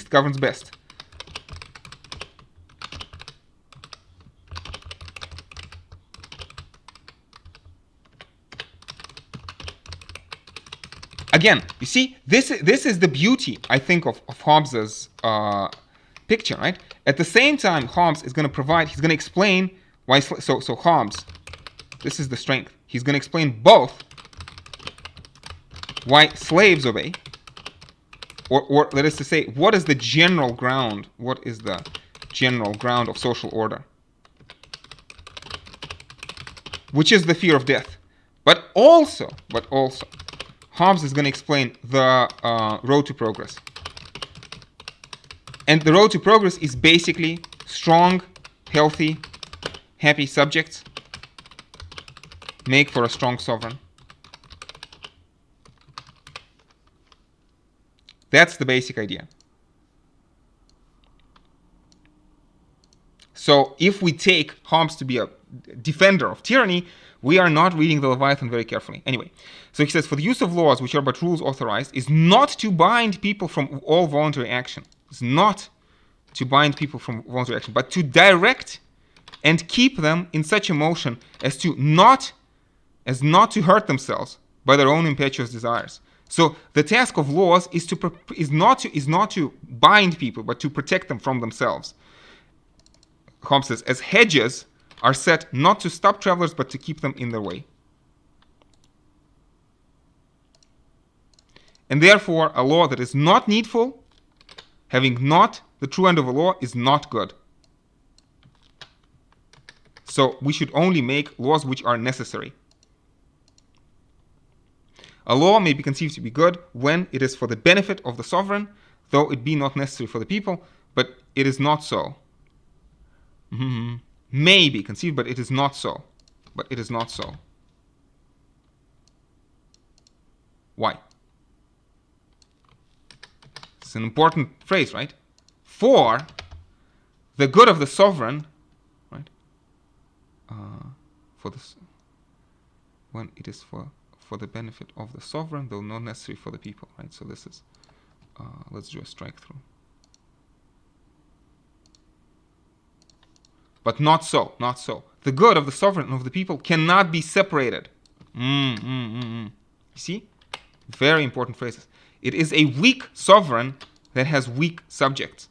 Speaker 1: governs best. Again, you see, this is the beauty, I think, of Hobbes's picture, right? At the same time, Hobbes is going to provide, he's going to explain why. So Hobbes, this is the strength. He's going to explain both why slaves obey, or let us say, what is the general ground? What is the general ground of social order? Which is the fear of death. But also, Hobbes is going to explain the road to progress. And the road to progress is basically strong, healthy, happy subjects make for a strong sovereign. That's the basic idea. So if we take Hobbes to be a defender of tyranny, we are not reading the Leviathan very carefully. Anyway, so he says, for the use of laws which are but rules authorized is not to bind people from all voluntary action. It's not to bind people from voluntary action, but to direct and keep them in such a motion as not to hurt themselves by their own impetuous desires. So the task of laws is not to bind people, but to protect them from themselves. Hobbes says, as hedges are set not to stop travelers, but to keep them in their way. And therefore, a law that is not needful, having not the true end of a law, is not good. So we should only make laws which are necessary. A law may be conceived to be good when it is for the benefit of the sovereign, though it be not necessary for the people, but it is not so. May be conceived, but it is not so. But it is not so. Why? It's an important phrase, right? For the good of the sovereign, right? For this, when it is for the benefit of the sovereign, though not necessary for the people, right? So this is, let's do a strike through. But not so, not so. The good of the sovereign and of the people cannot be separated. You see? Very important phrases. It is a weak sovereign that has weak subjects.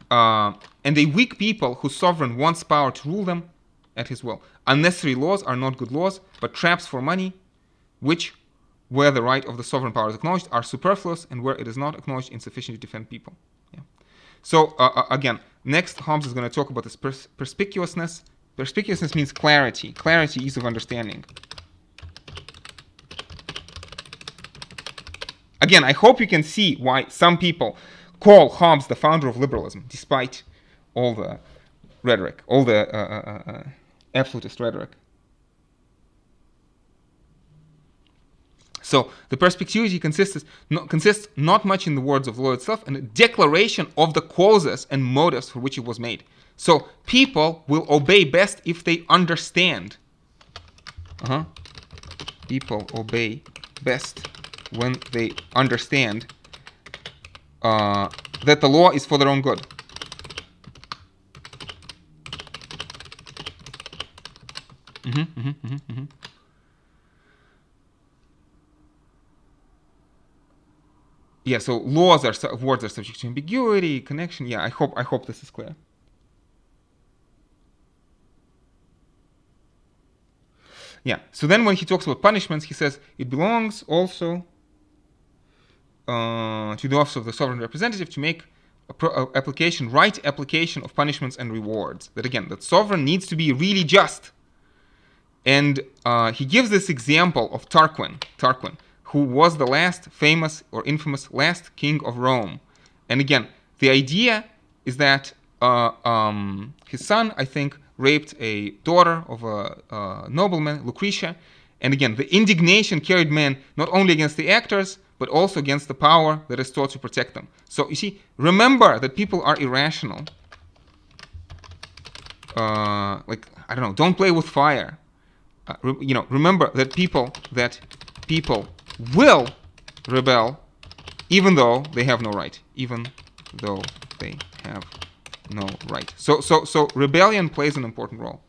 Speaker 1: And a weak people whose sovereign wants power to rule them at his will. Unnecessary laws are not good laws, but traps for money, which, where the right of the sovereign power is acknowledged, are superfluous, and where it is not acknowledged, insufficient to defend people. Yeah. So again, next Hobbes is going to talk about this perspicuousness. Perspicuousness means clarity. Clarity, ease of understanding. Again, I hope you can see why some people call Hobbes the founder of liberalism, despite all the rhetoric, all the absolutist rhetoric. So the perspicuity consists not much in the words of the law itself, and a declaration of the causes and motives for which it was made. So people will obey best if they understand. People obey best when they understand that the law is for their own good. Yeah, so words are subject to ambiguity, connection. Yeah, I hope this is clear. Yeah, so then when he talks about punishments, he says it belongs also to the office of the sovereign representative to make right application of punishments and rewards. That again, that sovereign needs to be really just. And he gives this example of Tarquin, who was the last famous or infamous last king of Rome. And again, the idea is that his son, I think, raped a daughter of a nobleman, Lucretia. And again, the indignation carried men not only against the actors, but also against the power that is thought to protect them. So you see, remember that people are irrational. Don't play with fire. Remember that people will rebel even though they have no right. Even though they have no right. So rebellion plays an important role.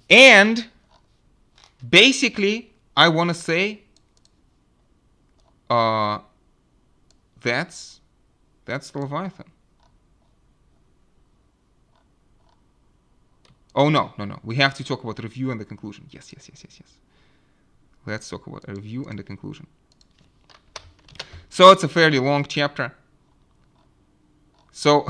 Speaker 1: And basically, I want to say that's the Leviathan. Oh, no. We have to talk about the review and the conclusion. Yes. Let's talk about a review and the conclusion. So it's a fairly long chapter. So,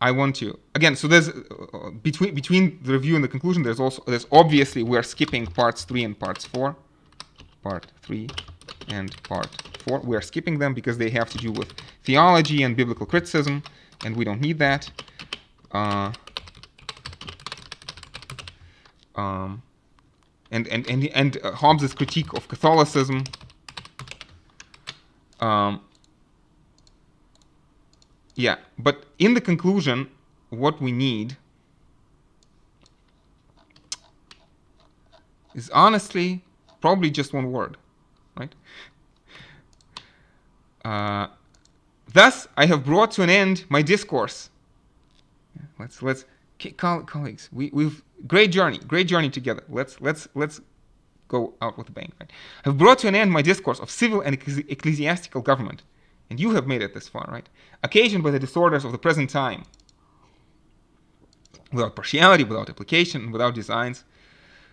Speaker 1: I want to again. So there's between the review and the conclusion. There's obviously we're skipping parts 3 and parts 4. Part 3 and part 4. We're skipping them because they have to do with theology and biblical criticism, and we don't need that. And Hobbes' critique of Catholicism. Yeah, but in the conclusion, what we need is honestly probably just one word, right? Thus, I have brought to an end my discourse. Let's colleagues, we've great journey together. Let's go out with a bang. Right? I have brought to an end my discourse of civil and ecclesiastical government, and you have made it this far, right? Occasioned by the disorders of the present time, without partiality, without application, without designs,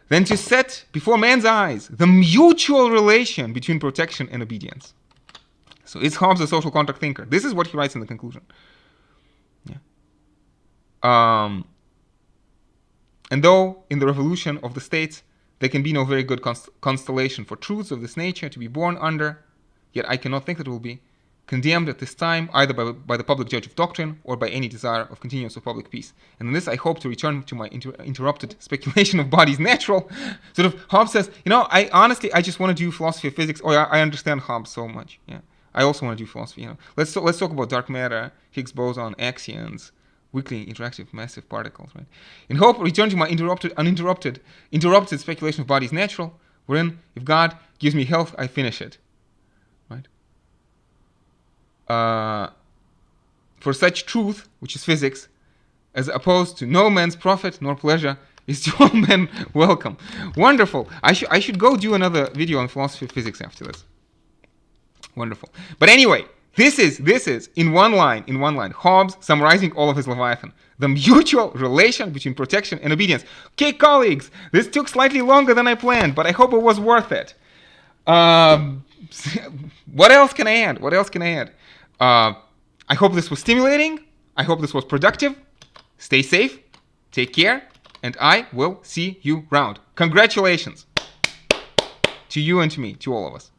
Speaker 1: than to set before man's eyes the mutual relation between protection and obedience. So is Hobbes a social contract thinker? This is what he writes in the conclusion. Yeah. And though in the revolution of the states there can be no very good constellation for truths of this nature to be born under, yet I cannot think that it will be condemned at this time either by the public judge of doctrine or by any desire of continuance of public peace. And in this I hope to return to my interrupted speculation of bodies natural. Sort of Hobbes says, I just want to do philosophy of physics. Oh yeah, I understand Hobbes so much. Yeah, I also want to do philosophy. Let's talk about dark matter, Higgs boson, axions, weakly interactive massive particles. Right. In hope, return to my interrupted speculation of bodies natural, wherein if God gives me health, I finish it. For such truth, which is physics, as opposed to no man's profit nor pleasure, is to all men welcome. Wonderful. I should go do another video on philosophy of physics after this. Wonderful. But anyway, this is in one line, Hobbes summarizing all of his Leviathan. The mutual relation between protection and obedience. Okay, colleagues, this took slightly longer than I planned, but I hope it was worth it. What else can I add? I hope this was stimulating. I hope this was productive. Stay safe, take care, and I will see you round. Congratulations to you and to me, to all of us.